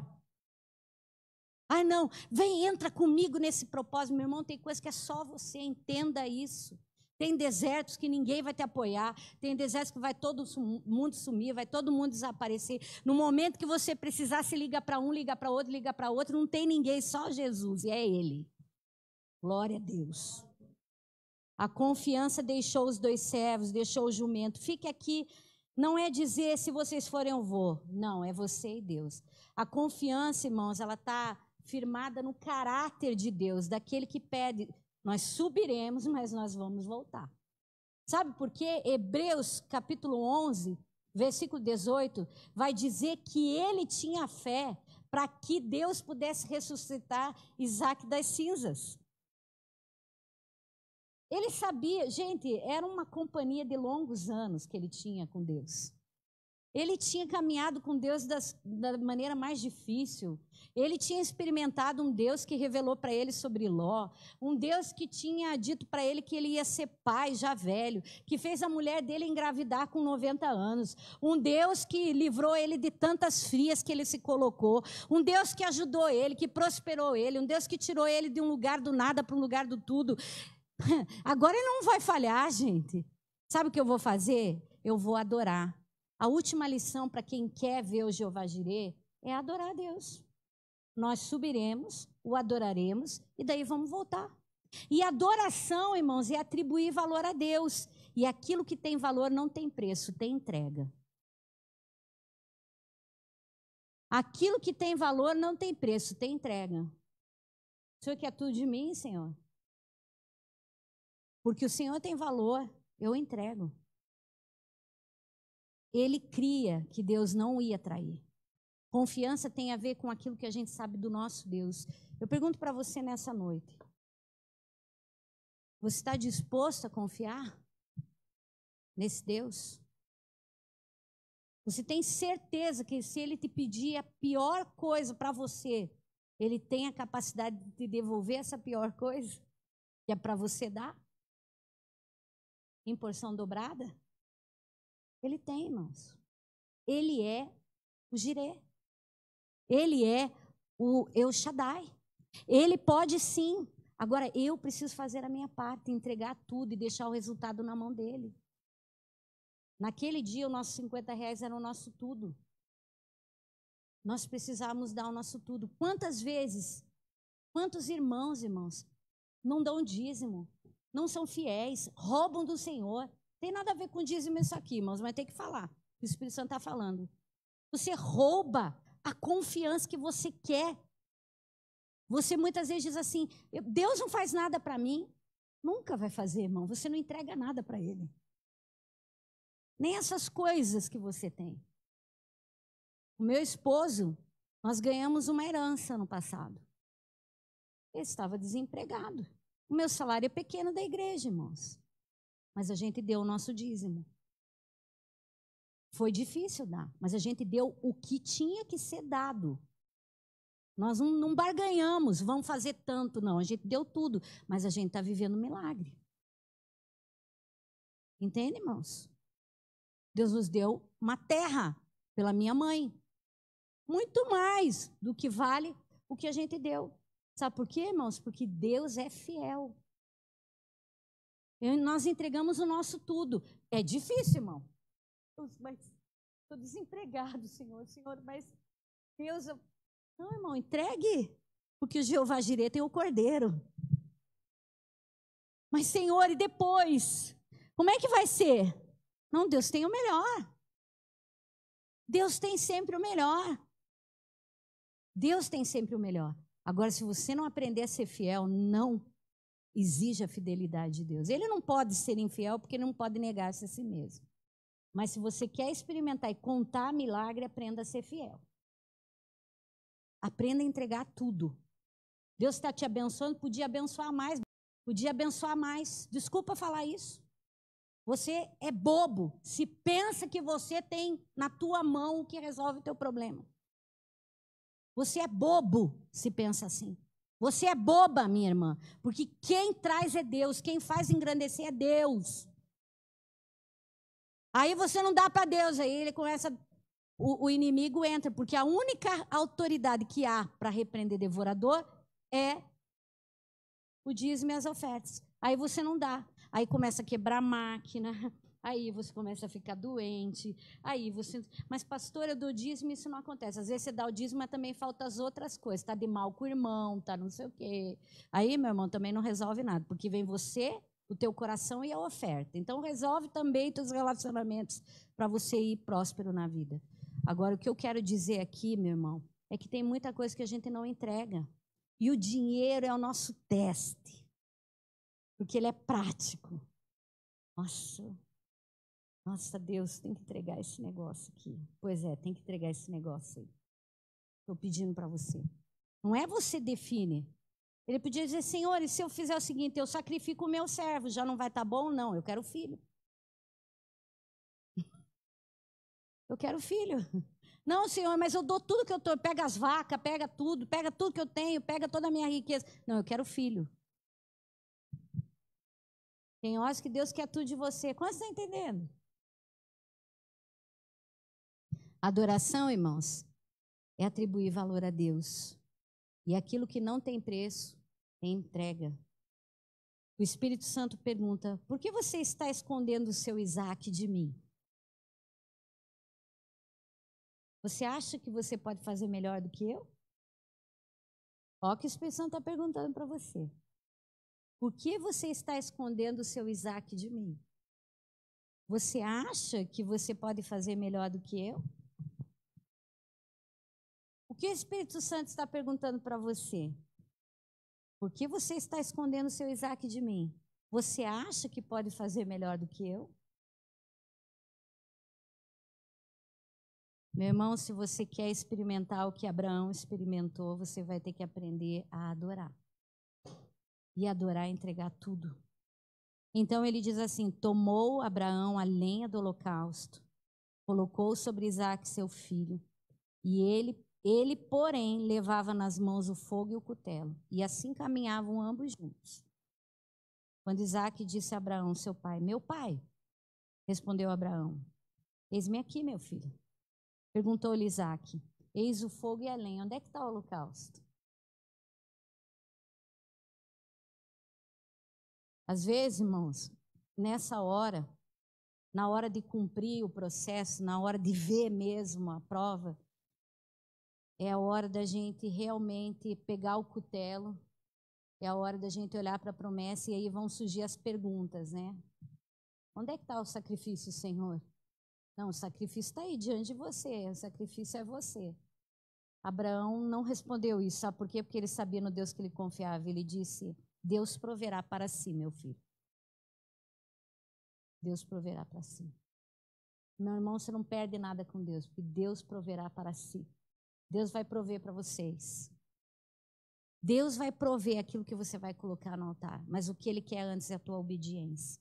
Não, entra comigo nesse propósito, meu irmão, tem coisa que é só você, entenda isso. Tem desertos que ninguém vai te apoiar, tem desertos que vai todo mundo sumir, vai todo mundo desaparecer. No momento que você precisar, se liga para um, liga para outro, não tem ninguém, só Jesus, e é Ele. Glória a Deus. A confiança deixou os 2 servos, deixou o jumento. Fique aqui, não é dizer se vocês forem eu vou. Não, é você e Deus. A confiança, irmãos, ela está firmada no caráter de Deus, daquele que pede, nós subiremos, mas nós vamos voltar. Sabe por quê? Hebreus capítulo 11, versículo 18, vai dizer que ele tinha fé para que Deus pudesse ressuscitar Isaac das cinzas. Ele sabia, gente, era uma companhia de longos anos que ele tinha com Deus. Ele tinha caminhado com Deus da maneira mais difícil. Ele tinha experimentado um Deus que revelou para ele sobre Ló. Um Deus que tinha dito para ele que ele ia ser pai já velho. Que fez a mulher dele engravidar com 90 anos. Um Deus que livrou ele de tantas frias que ele se colocou. Um Deus que ajudou ele, que prosperou ele. Um Deus que tirou ele de um lugar do nada para um lugar do tudo. Agora ele não vai falhar, gente. Sabe o que eu vou fazer? Eu vou adorar. A última lição para quem quer ver o Jeová Jirê é adorar a Deus. Nós subiremos, o adoraremos e daí vamos voltar. E adoração, irmãos, é atribuir valor a Deus. E aquilo que tem valor não tem preço, tem entrega. Aquilo que tem valor não tem preço, tem entrega. O Senhor quer tudo de mim, Senhor? Porque o Senhor tem valor, eu entrego. Ele cria que Deus não ia trair. Confiança tem a ver com aquilo que a gente sabe do nosso Deus. Eu pergunto para você nessa noite. Você está disposto a confiar nesse Deus? Você tem certeza que se Ele te pedir a pior coisa para você, Ele tem a capacidade de te devolver essa pior coisa? Que é para você dar? Em porção dobrada? Ele tem, irmãos. Ele é o Jirê. Ele é o El Shaddai. Ele pode sim. Agora, eu preciso fazer a minha parte, entregar tudo e deixar o resultado na mão dele. Naquele dia, os nossos R$50 eram o nosso tudo. Nós precisávamos dar o nosso tudo. Quantas vezes, quantos irmãos, não dão dízimo, não são fiéis, roubam do Senhor. Tem nada a ver com dízimo isso aqui, irmãos, mas tem que falar. O Espírito Santo está falando. Você rouba a confiança que você quer. Você muitas vezes diz assim, Deus não faz nada para mim. Nunca vai fazer, irmão. Você não entrega nada para Ele. Nem essas coisas que você tem. O meu esposo, nós ganhamos uma herança no passado. Ele estava desempregado. O meu salário é pequeno da igreja, irmãos. Mas a gente deu o nosso dízimo. Foi difícil dar, mas a gente deu o que tinha que ser dado. Nós não barganhamos, vamos fazer tanto, não. A gente deu tudo, mas a gente está vivendo um milagre. Entende, irmãos? Deus nos deu uma terra pela minha mãe. Muito mais do que vale o que a gente deu. Sabe por quê, irmãos? Porque Deus é fiel. Nós entregamos o nosso tudo. É difícil, irmão. Mas estou desempregado, Senhor, mas Deus... Não, irmão, entregue, porque o Jeová Jireh tem o cordeiro. Mas, Senhor, e depois? Como é que vai ser? Não, Deus tem o melhor. Deus tem sempre o melhor. Deus tem sempre o melhor. Agora, se você não aprender a ser fiel, não exija a fidelidade de Deus. Ele não pode ser infiel porque ele não pode negar-se a si mesmo. Mas se você quer experimentar e contar milagre, aprenda a ser fiel. Aprenda a entregar tudo. Deus está te abençoando, podia abençoar mais. Podia abençoar mais. Desculpa falar isso. Você é bobo se pensa que você tem na tua mão o que resolve o teu problema. Você é bobo se pensa assim. Você é boba, minha irmã, porque quem traz é Deus, quem faz engrandecer é Deus. Aí você não dá para Deus, aí ele começa... O inimigo entra, porque a única autoridade que há para repreender devorador é o dízimo e as ofertas. Aí você não dá. Aí começa a quebrar a máquina, aí você começa a ficar doente, aí você... Mas, pastora, eu dou dízimo e isso não acontece. Às vezes você dá o dízimo, mas também falta as outras coisas. Está de mal com o irmão, está não sei o quê. Aí, meu irmão, também não resolve nada, porque vem você, o teu coração e a oferta. Então, resolve também teus relacionamentos para você ir próspero na vida. Agora, o que eu quero dizer aqui, meu irmão, é que tem muita coisa que a gente não entrega. E o dinheiro é o nosso teste. Porque ele é prático. Nossa, Deus, tem que entregar esse negócio aqui. Pois é, tem que entregar esse negócio aí. Estou pedindo para você. Não é você define. Ele podia dizer, Senhor, e se eu fizer o seguinte, eu sacrifico o meu servo, já não vai estar bom? Não, eu quero filho. Eu quero filho. Não, Senhor, mas eu dou tudo que eu tenho. Pega as vacas, pega tudo que eu tenho, pega toda a minha riqueza. Não, eu quero filho. Tem horas que Deus quer tudo de você. Quanto você está entendendo? Adoração, irmãos, é atribuir valor a Deus. E aquilo que não tem preço, é entrega. O Espírito Santo pergunta, por que você está escondendo o seu Isaac de mim? Você acha que você pode fazer melhor do que eu? Olha o que o Espírito Santo está perguntando para você. Por que você está escondendo o seu Isaac de mim? Você acha que você pode fazer melhor do que eu? O que o Espírito Santo está perguntando para você? Por que você está escondendo o seu Isaac de mim? Você acha que pode fazer melhor do que eu? Meu irmão, se você quer experimentar o que Abraão experimentou, você vai ter que aprender a adorar. E adorar é entregar tudo. Então ele diz assim, tomou Abraão a lenha do holocausto, colocou sobre Isaque seu filho, e ele, porém, levava nas mãos o fogo e o cutelo, e assim caminhavam ambos juntos. Quando Isaque disse a Abraão, seu pai, meu pai, respondeu Abraão, eis-me aqui, meu filho. Perguntou-lhe Isaque, eis o fogo e a lenha. Onde é que está o holocausto? Às vezes, irmãos, nessa hora, na hora de cumprir o processo, na hora de ver mesmo a prova, é a hora da gente realmente pegar o cutelo, é a hora da gente olhar para a promessa e aí vão surgir as perguntas, né? Onde é que está o sacrifício, Senhor? Não, o sacrifício está aí diante de você, o sacrifício é você. Abraão não respondeu isso, sabe por quê? Porque ele sabia no Deus que ele confiava. Ele disse, Deus proverá para si, meu filho. Deus proverá para si. Meu irmão, você não perde nada com Deus, porque Deus proverá para si. Deus vai prover para vocês. Deus vai prover aquilo que você vai colocar no altar, mas o que Ele quer antes é a tua obediência.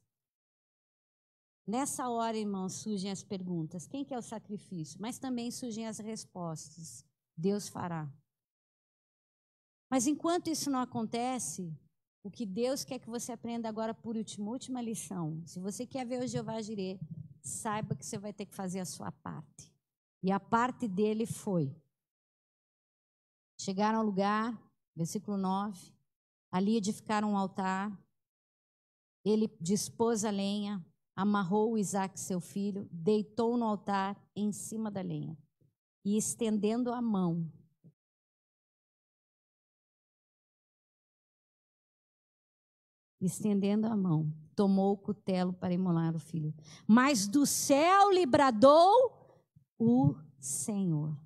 Nessa hora, irmãos, surgem as perguntas. Quem quer o sacrifício? Mas também surgem as respostas. Deus fará. Mas enquanto isso não acontece, o que Deus quer que você aprenda agora por última lição. Se você quer ver o Jeová Jireh, saiba que você vai ter que fazer a sua parte. E a parte dele foi. Chegaram ao lugar, versículo 9, ali edificaram um altar, ele dispôs a lenha, amarrou o Isaque, seu filho, deitou no altar em cima da lenha e estendendo a mão, tomou o cutelo para imolar o filho. Mas do céu lhe bradou o Senhor.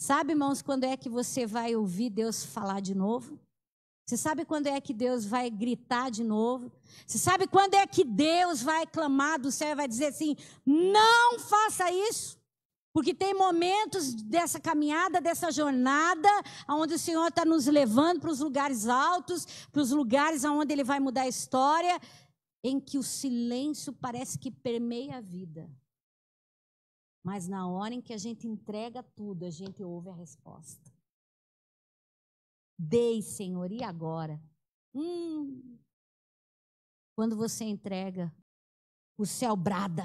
Sabe, irmãos, quando é que você vai ouvir Deus falar de novo? Você sabe quando é que Deus vai gritar de novo? Você sabe quando é que Deus vai clamar do céu e vai dizer assim, não faça isso? Porque tem momentos dessa caminhada, dessa jornada, onde o Senhor está nos levando para os lugares altos, para os lugares onde Ele vai mudar a história, em que o silêncio parece que permeia a vida. Mas na hora em que a gente entrega tudo, a gente ouve a resposta. Dei, Senhor, e agora? Quando você entrega, o céu brada.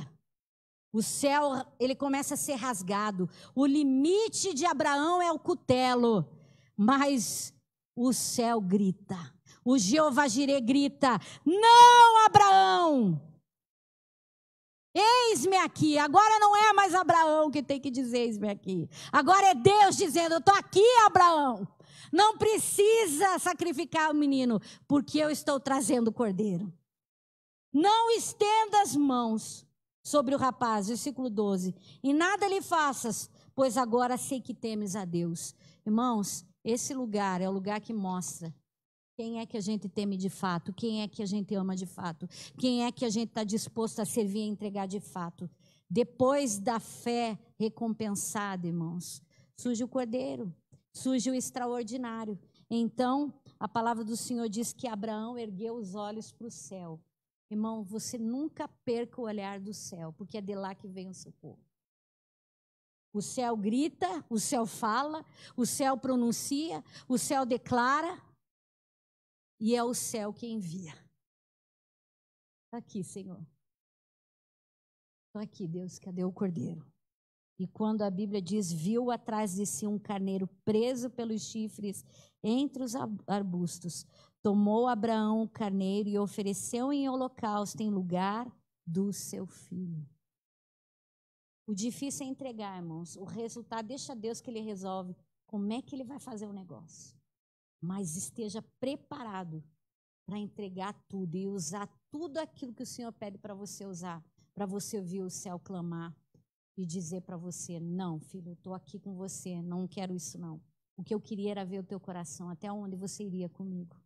O céu, ele começa a ser rasgado. O limite de Abraão é o cutelo, mas o céu grita. O Jeová Jireh grita, não, Abraão! Eis-me aqui. Agora não é mais Abraão que tem que dizer eis-me aqui. Agora é Deus dizendo, eu estou aqui, Abraão. Não precisa sacrificar o menino, porque eu estou trazendo o cordeiro. Não estenda as mãos sobre o rapaz, versículo 12. E nada lhe faças, pois agora sei que temes a Deus. Irmãos, esse lugar é o lugar que mostra quem é que a gente teme de fato, quem é que a gente ama de fato, quem é que a gente está disposto a servir e entregar de fato. Depois da fé recompensada, irmãos, surge o cordeiro, surge o extraordinário. Então, a palavra do Senhor diz que Abraão ergueu os olhos para o céu. Irmão, você nunca perca o olhar do céu, porque é de lá que vem o socorro. O céu grita, o céu fala, o céu pronuncia, o céu declara, e é o céu que envia. Está aqui, Senhor. Estou aqui, Deus, cadê o cordeiro? E quando a Bíblia diz, viu atrás de si um carneiro preso pelos chifres entre os arbustos, tomou Abraão o carneiro e ofereceu em holocausto em lugar do seu filho. O difícil é entregar, irmãos. O resultado, deixa Deus que Ele resolve como é que Ele vai fazer o negócio. Mas esteja preparado para entregar tudo e usar tudo aquilo que o Senhor pede para você usar, para você ouvir o céu clamar e dizer para você, não, filho, eu estou aqui com você, não quero isso não. O que eu queria era ver o teu coração, até onde você iria comigo.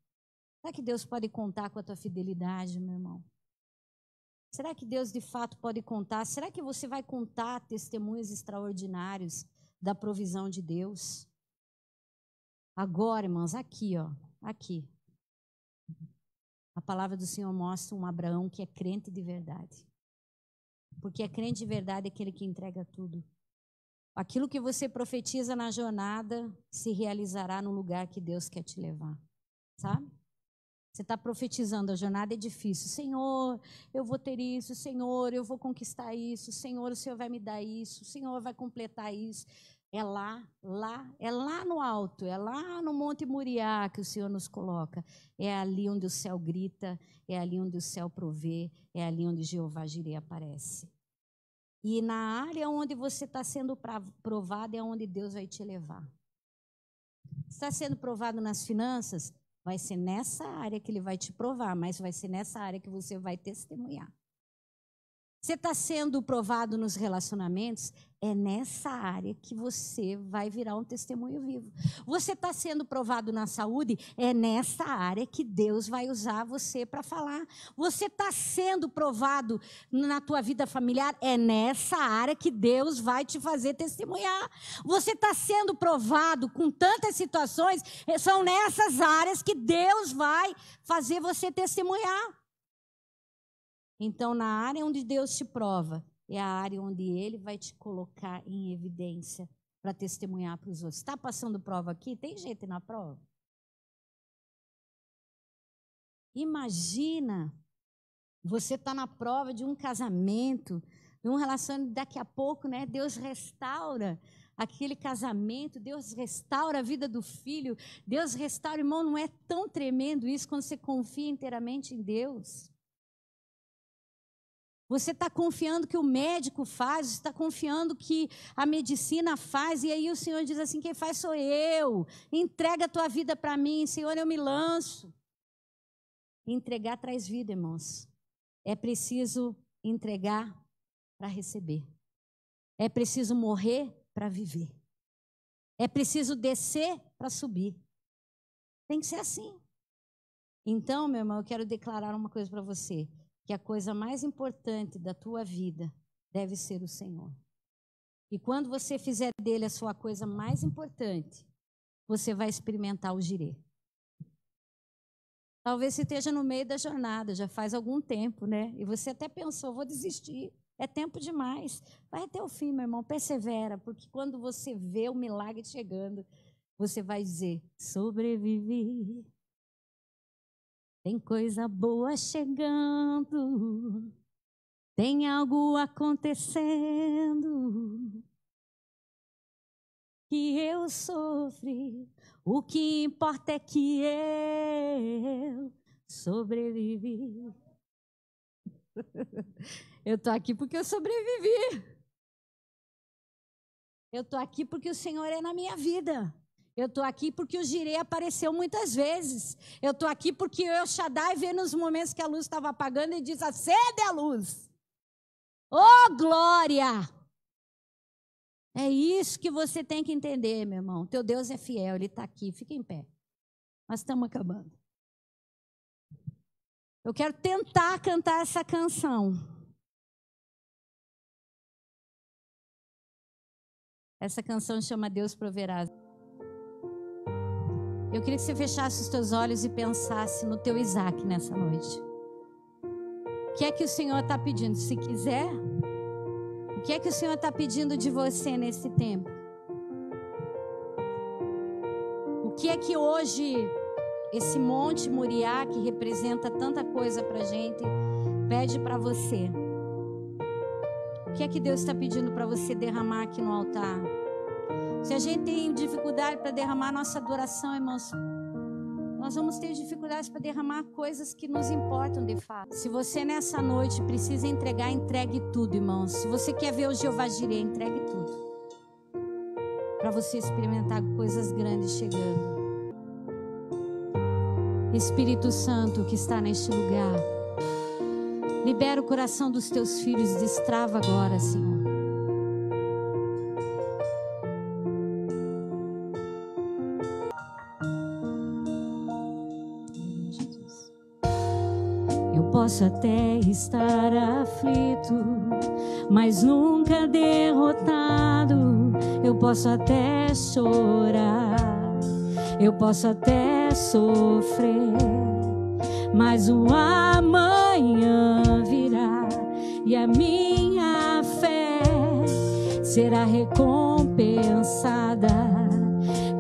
Será que Deus pode contar com a tua fidelidade, meu irmão? Será que Deus de fato pode contar? Será que você vai contar testemunhos extraordinários da provisão de Deus? Agora, irmãos, aqui, ó, aqui. A palavra do Senhor mostra um Abraão que é crente de verdade. Porque é crente de verdade aquele que entrega tudo. Aquilo que você profetiza na jornada se realizará no lugar que Deus quer te levar. Sabe? Você está profetizando, a jornada é difícil. Senhor, eu vou ter isso. Senhor, eu vou conquistar isso. Senhor, o Senhor vai me dar isso. O Senhor vai completar isso. É lá no alto, é lá no Monte Moriá que o Senhor nos coloca. É ali onde o céu grita, é ali onde o céu provê, é ali onde Jeová Jireh aparece. E na área onde você está sendo provado é onde Deus vai te levar. Está sendo provado nas finanças? Vai ser nessa área que Ele vai te provar, mas vai ser nessa área que você vai testemunhar. Você está sendo provado nos relacionamentos? É nessa área que você vai virar um testemunho vivo. Você está sendo provado na saúde? É nessa área que Deus vai usar você para falar. Você está sendo provado na tua vida familiar? É nessa área que Deus vai te fazer testemunhar. Você está sendo provado com tantas situações? São nessas áreas que Deus vai fazer você testemunhar. Então, na área onde Deus te prova, é a área onde Ele vai te colocar em evidência para testemunhar para os outros. Está passando prova aqui? Tem gente na prova? Imagina, você está na prova de um casamento, de um relacionamento, daqui a pouco, né? Deus restaura aquele casamento, Deus restaura a vida do filho, Deus restaura, irmão, não é tão tremendo isso quando você confia inteiramente em Deus? Você está confiando que o médico faz, você está confiando que a medicina faz, e aí o Senhor diz assim, quem faz sou eu, entrega a tua vida para mim, Senhor, eu me lanço. Entregar traz vida, irmãos. É preciso entregar para receber. É preciso morrer para viver. É preciso descer para subir. Tem que ser assim. Então, meu irmão, eu quero declarar uma coisa para você. Que a coisa mais importante da tua vida deve ser o Senhor. E quando você fizer dele a sua coisa mais importante, você vai experimentar o Jireh. Talvez você esteja no meio da jornada, já faz algum tempo, né? E você até pensou, vou desistir, é tempo demais. Vai até o fim, meu irmão, persevera, porque quando você vê o milagre chegando, você vai dizer, sobrevivi. Tem coisa boa chegando, tem algo acontecendo, que eu sofri, o que importa é que eu sobrevivi. Eu estou aqui porque eu sobrevivi. Eu estou aqui porque o Senhor é na minha vida. Eu estou aqui porque o Jireh apareceu muitas vezes. Eu estou aqui porque o El Shaddai vê nos momentos que a luz estava apagando e diz, acende a luz. Oh, glória! É isso que você tem que entender, meu irmão. Teu Deus é fiel, Ele está aqui. Fica em pé. Nós estamos acabando. Eu quero tentar cantar essa canção. Essa canção chama Deus Proverá. Eu queria que você fechasse os teus olhos e pensasse no teu Isaac nessa noite. O que é que o Senhor está pedindo? Se quiser, o que é que o Senhor está pedindo de você nesse tempo? O que é que hoje esse Monte Moriá, que representa tanta coisa para a gente, pede para você? O que é que Deus está pedindo para você derramar aqui no altar? Se a gente tem dificuldade para derramar nossa adoração, irmãos, nós vamos ter dificuldades para derramar coisas que nos importam de fato. Se você nessa noite precisa entregar, entregue tudo, irmãos. Se você quer ver o Jeová Jireh, entregue tudo. Para você experimentar coisas grandes chegando. Espírito Santo que está neste lugar, libera o coração dos teus filhos, destrava agora, Senhor. Posso até estar aflito, mas nunca derrotado. Eu posso até chorar, eu posso até sofrer, mas o amanhã virá e a minha fé será recompensada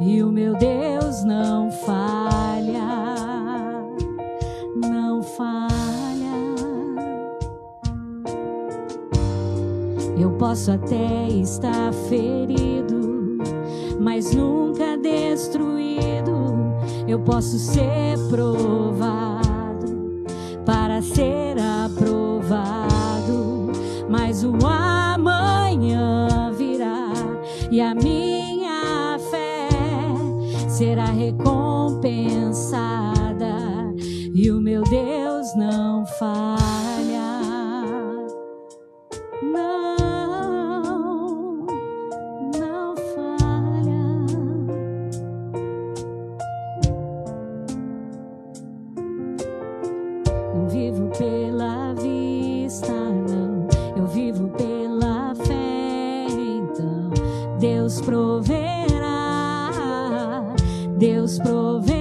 e o meu Deus não falha, não falha. Eu posso até estar ferido, mas nunca destruído. Eu posso ser provado para ser aprovado, mas o amanhã virá e a minha fé será recompensada e o meu Deus não falha. Não falha. Não vivo pela vista, não, eu vivo pela fé. Então Deus proverá, Deus proverá.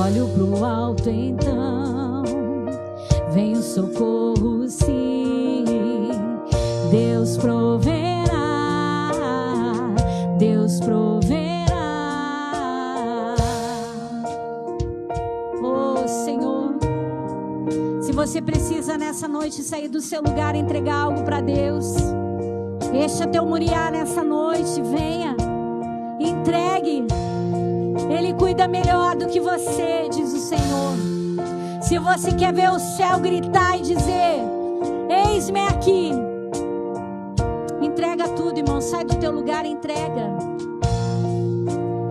Olho pro alto, então vem o socorro, sim. Deus proverá, Deus proverá. Oh Senhor, se você precisa nessa noite sair do seu lugar e entregar algo para Deus, este é teu muriá nessa noite. Venha, entregue. Ele cuida melhor do que você, diz o Senhor. Se você quer ver o céu gritar e dizer: eis-me aqui, entrega tudo, irmão. Sai do teu lugar e entrega.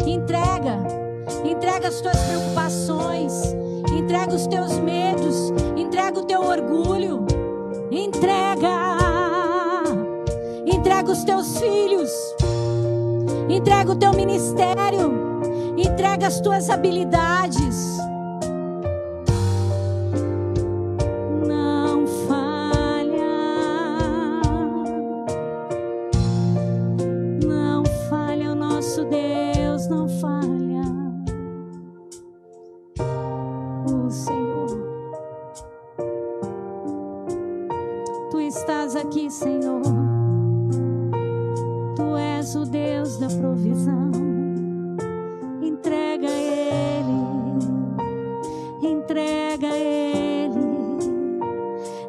Entrega as tuas preocupações, entrega os teus medos, entrega o teu orgulho, entrega os teus filhos, entrega o teu ministério, entrega as tuas habilidades. Não falha, não falha, o nosso Deus não falha. O Senhor, Tu estás aqui, Senhor. Tu és o Deus da provisão. Entrega a Ele, entrega a Ele,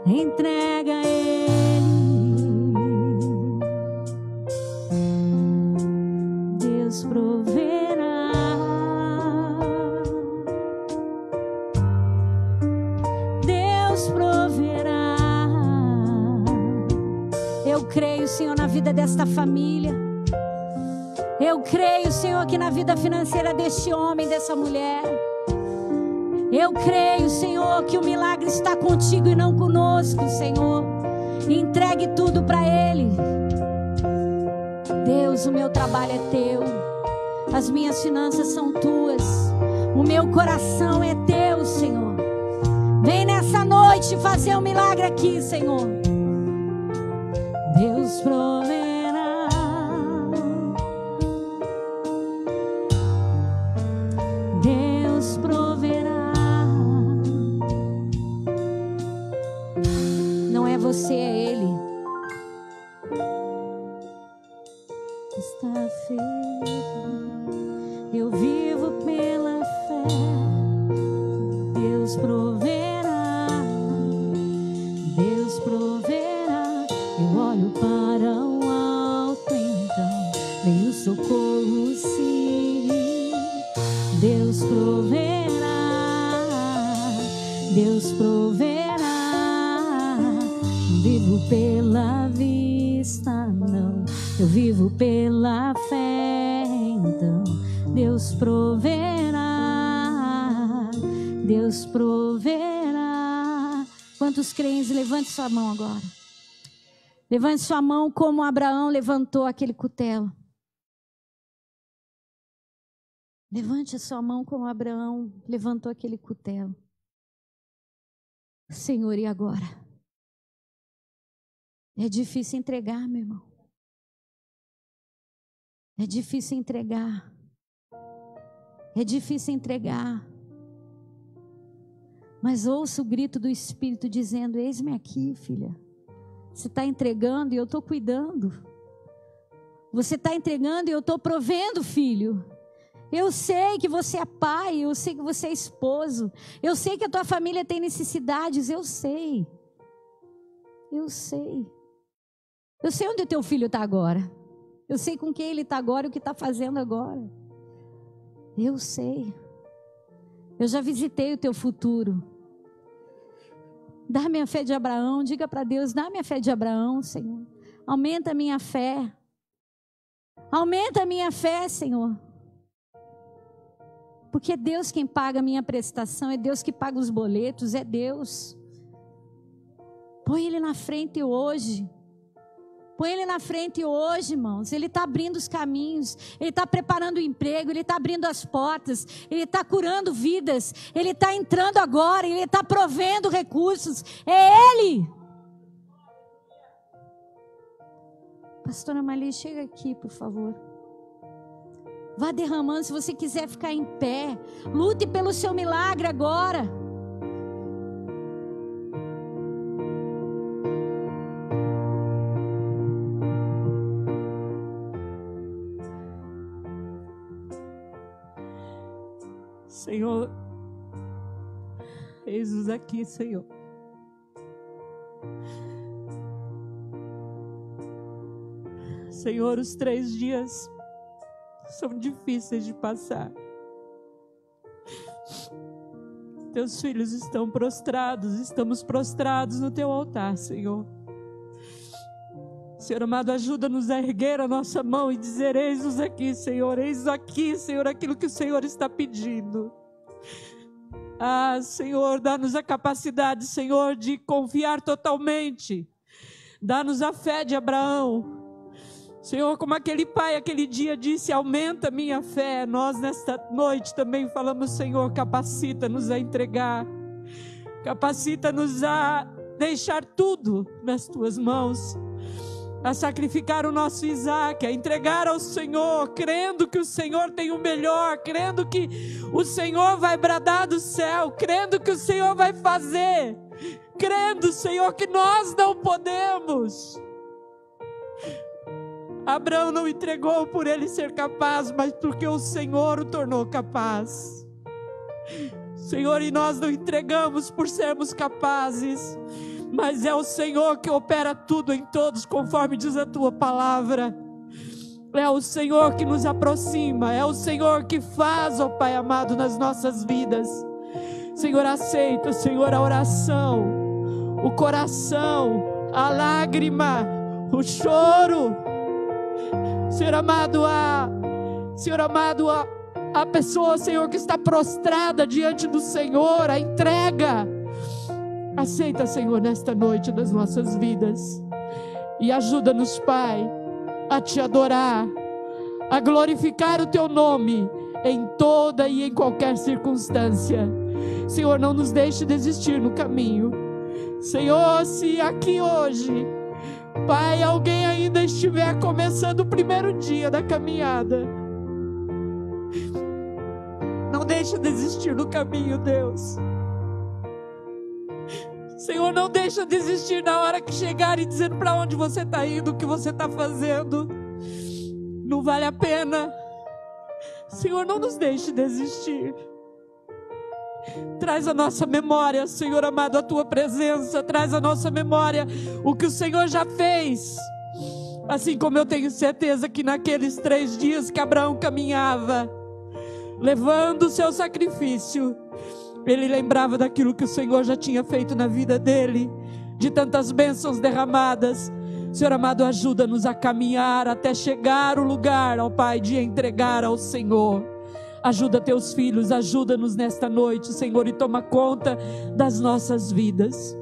entrega a Ele. Deus proverá, Deus proverá. Eu creio, Senhor, na vida desta família. Eu creio, Senhor, que na vida financeira deste homem, dessa mulher. Eu creio, Senhor, que o milagre está contigo e não conosco, Senhor. Entregue tudo para Ele. Deus, o meu trabalho é Teu. As minhas finanças são Tuas. O meu coração é Teu, Senhor. Vem nessa noite fazer um milagre aqui, Senhor. Deus proverá. Deus proverá. Não é você, é Ele. Está feito. Eu vivo pela fé. Deus proverá. Deus proverá. Eu olho para o alto, então vem o socorro, sim. Deus proverá, Deus proverá. Não vivo pela vista, não, eu vivo pela fé. Então Deus proverá, Deus proverá. Quantos creem? Levante sua mão agora. Levante sua mão como Abraão levantou aquele cutelo. Levante a sua mão como Abraão levantou aquele cutelo. Senhor, e agora? É difícil entregar, meu irmão. É difícil entregar. É difícil entregar. Mas ouça o grito do Espírito dizendo: eis-me aqui, filha. Você está entregando e eu estou cuidando. Você está entregando e eu estou provendo, filho. Eu sei que você é pai, eu sei que você é esposo, eu sei que a tua família tem necessidades, eu sei. Eu sei. Eu sei onde o teu filho está agora. Eu sei com quem ele está agora e o que está fazendo agora. Eu sei. Eu já visitei o teu futuro. Dá minha fé de Abraão. Diga para Deus, dá minha fé de Abraão, Senhor. Aumenta a minha fé. Aumenta a minha fé, Senhor. Porque é Deus quem paga a minha prestação, é Deus que paga os boletos, é Deus. Põe Ele na frente hoje. Põe Ele na frente hoje, irmãos. Ele está abrindo os caminhos, Ele está preparando o emprego, Ele está abrindo as portas, Ele está curando vidas, Ele está entrando agora, Ele está provendo recursos, é Ele. Pastora Marli, chega aqui, por favor. Vá derramando, se você quiser ficar em pé. Lute pelo seu milagre agora. Senhor, eis-nos aqui, Senhor. Senhor, os 3 dias são difíceis de passar. Teus filhos estão prostrados, estamos prostrados no teu altar, Senhor. Senhor amado, ajuda-nos a erguer a nossa mão e dizer: eis-nos aqui, Senhor, eis aqui, Senhor, aquilo que o Senhor está pedindo. Ah, Senhor, dá-nos a capacidade, Senhor, de confiar totalmente. Dá-nos a fé de Abraão. Senhor, como aquele pai, aquele dia disse: aumenta minha fé. Nós nesta noite também falamos: Senhor, capacita-nos a entregar. Capacita-nos a deixar tudo nas tuas mãos. A sacrificar o nosso Isaac, a entregar ao Senhor, crendo que o Senhor tem o melhor, crendo que o Senhor vai bradar do céu, crendo que o Senhor vai fazer, crendo, Senhor, que nós não podemos. Abraão não entregou por ele ser capaz, mas porque o Senhor o tornou capaz. Senhor, e nós não entregamos por sermos capazes, mas é o Senhor que opera tudo em todos, conforme diz a tua palavra. É o Senhor que nos aproxima, é o Senhor que faz, ó Pai amado, nas nossas vidas. Senhor, aceita, Senhor, a oração, o coração, a lágrima, o choro. Senhor amado, a pessoa, Senhor, que está prostrada diante do Senhor, a entrega. Aceita, Senhor, nesta noite das nossas vidas. E ajuda-nos, Pai, a te adorar, a glorificar o teu nome em toda e em qualquer circunstância. Senhor, não nos deixe desistir no caminho. Senhor, se aqui hoje, Pai, alguém ainda estiver começando o primeiro dia da caminhada, não deixe desistir no caminho, Deus. Senhor, não deixa desistir na hora que chegar e dizer para onde você está indo, o que você está fazendo. Não vale a pena. Senhor, não nos deixe desistir. Traz a nossa memória, Senhor amado, a tua presença. Traz a nossa memória o que o Senhor já fez. Assim como eu tenho certeza que naqueles 3 dias que Abraão caminhava, levando o seu sacrifício, ele lembrava daquilo que o Senhor já tinha feito na vida dele, de tantas bênçãos derramadas. Senhor amado, ajuda-nos a caminhar até chegar o lugar, ó Pai, de entregar ao Senhor. Ajuda teus filhos, ajuda-nos nesta noite, Senhor, e toma conta das nossas vidas.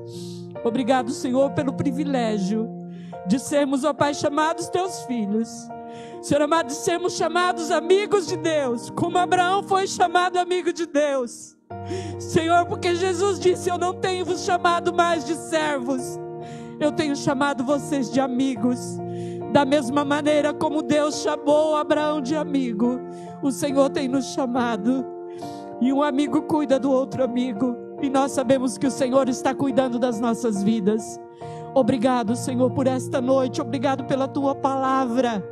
Obrigado, Senhor, pelo privilégio de sermos, ó Pai, chamados teus filhos. Senhor amado, de sermos chamados amigos de Deus, como Abraão foi chamado amigo de Deus. Senhor, porque Jesus disse: eu não tenho vos chamado mais de servos, eu tenho chamado vocês de amigos. Da mesma maneira como Deus chamou Abraão de amigo, o Senhor tem nos chamado. E um amigo cuida do outro amigo, e nós sabemos que o Senhor está cuidando das nossas vidas. Obrigado, Senhor, por esta noite. Obrigado pela tua palavra.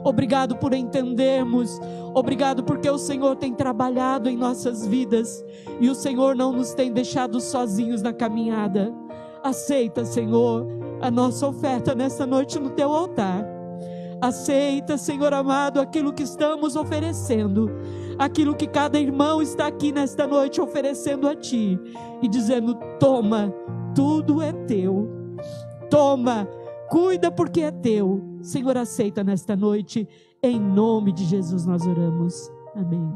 Obrigado por entendermos. Obrigado porque o Senhor tem trabalhado em nossas vidas e o Senhor não nos tem deixado sozinhos na caminhada. Aceita, Senhor, a nossa oferta nesta noite no teu altar. Aceita, Senhor amado, aquilo que estamos oferecendo, aquilo que cada irmão está aqui nesta noite oferecendo a Ti, e dizendo: toma, tudo é Teu, toma, cuida porque é Teu. Senhor, aceita nesta noite, em nome de Jesus nós oramos, amém.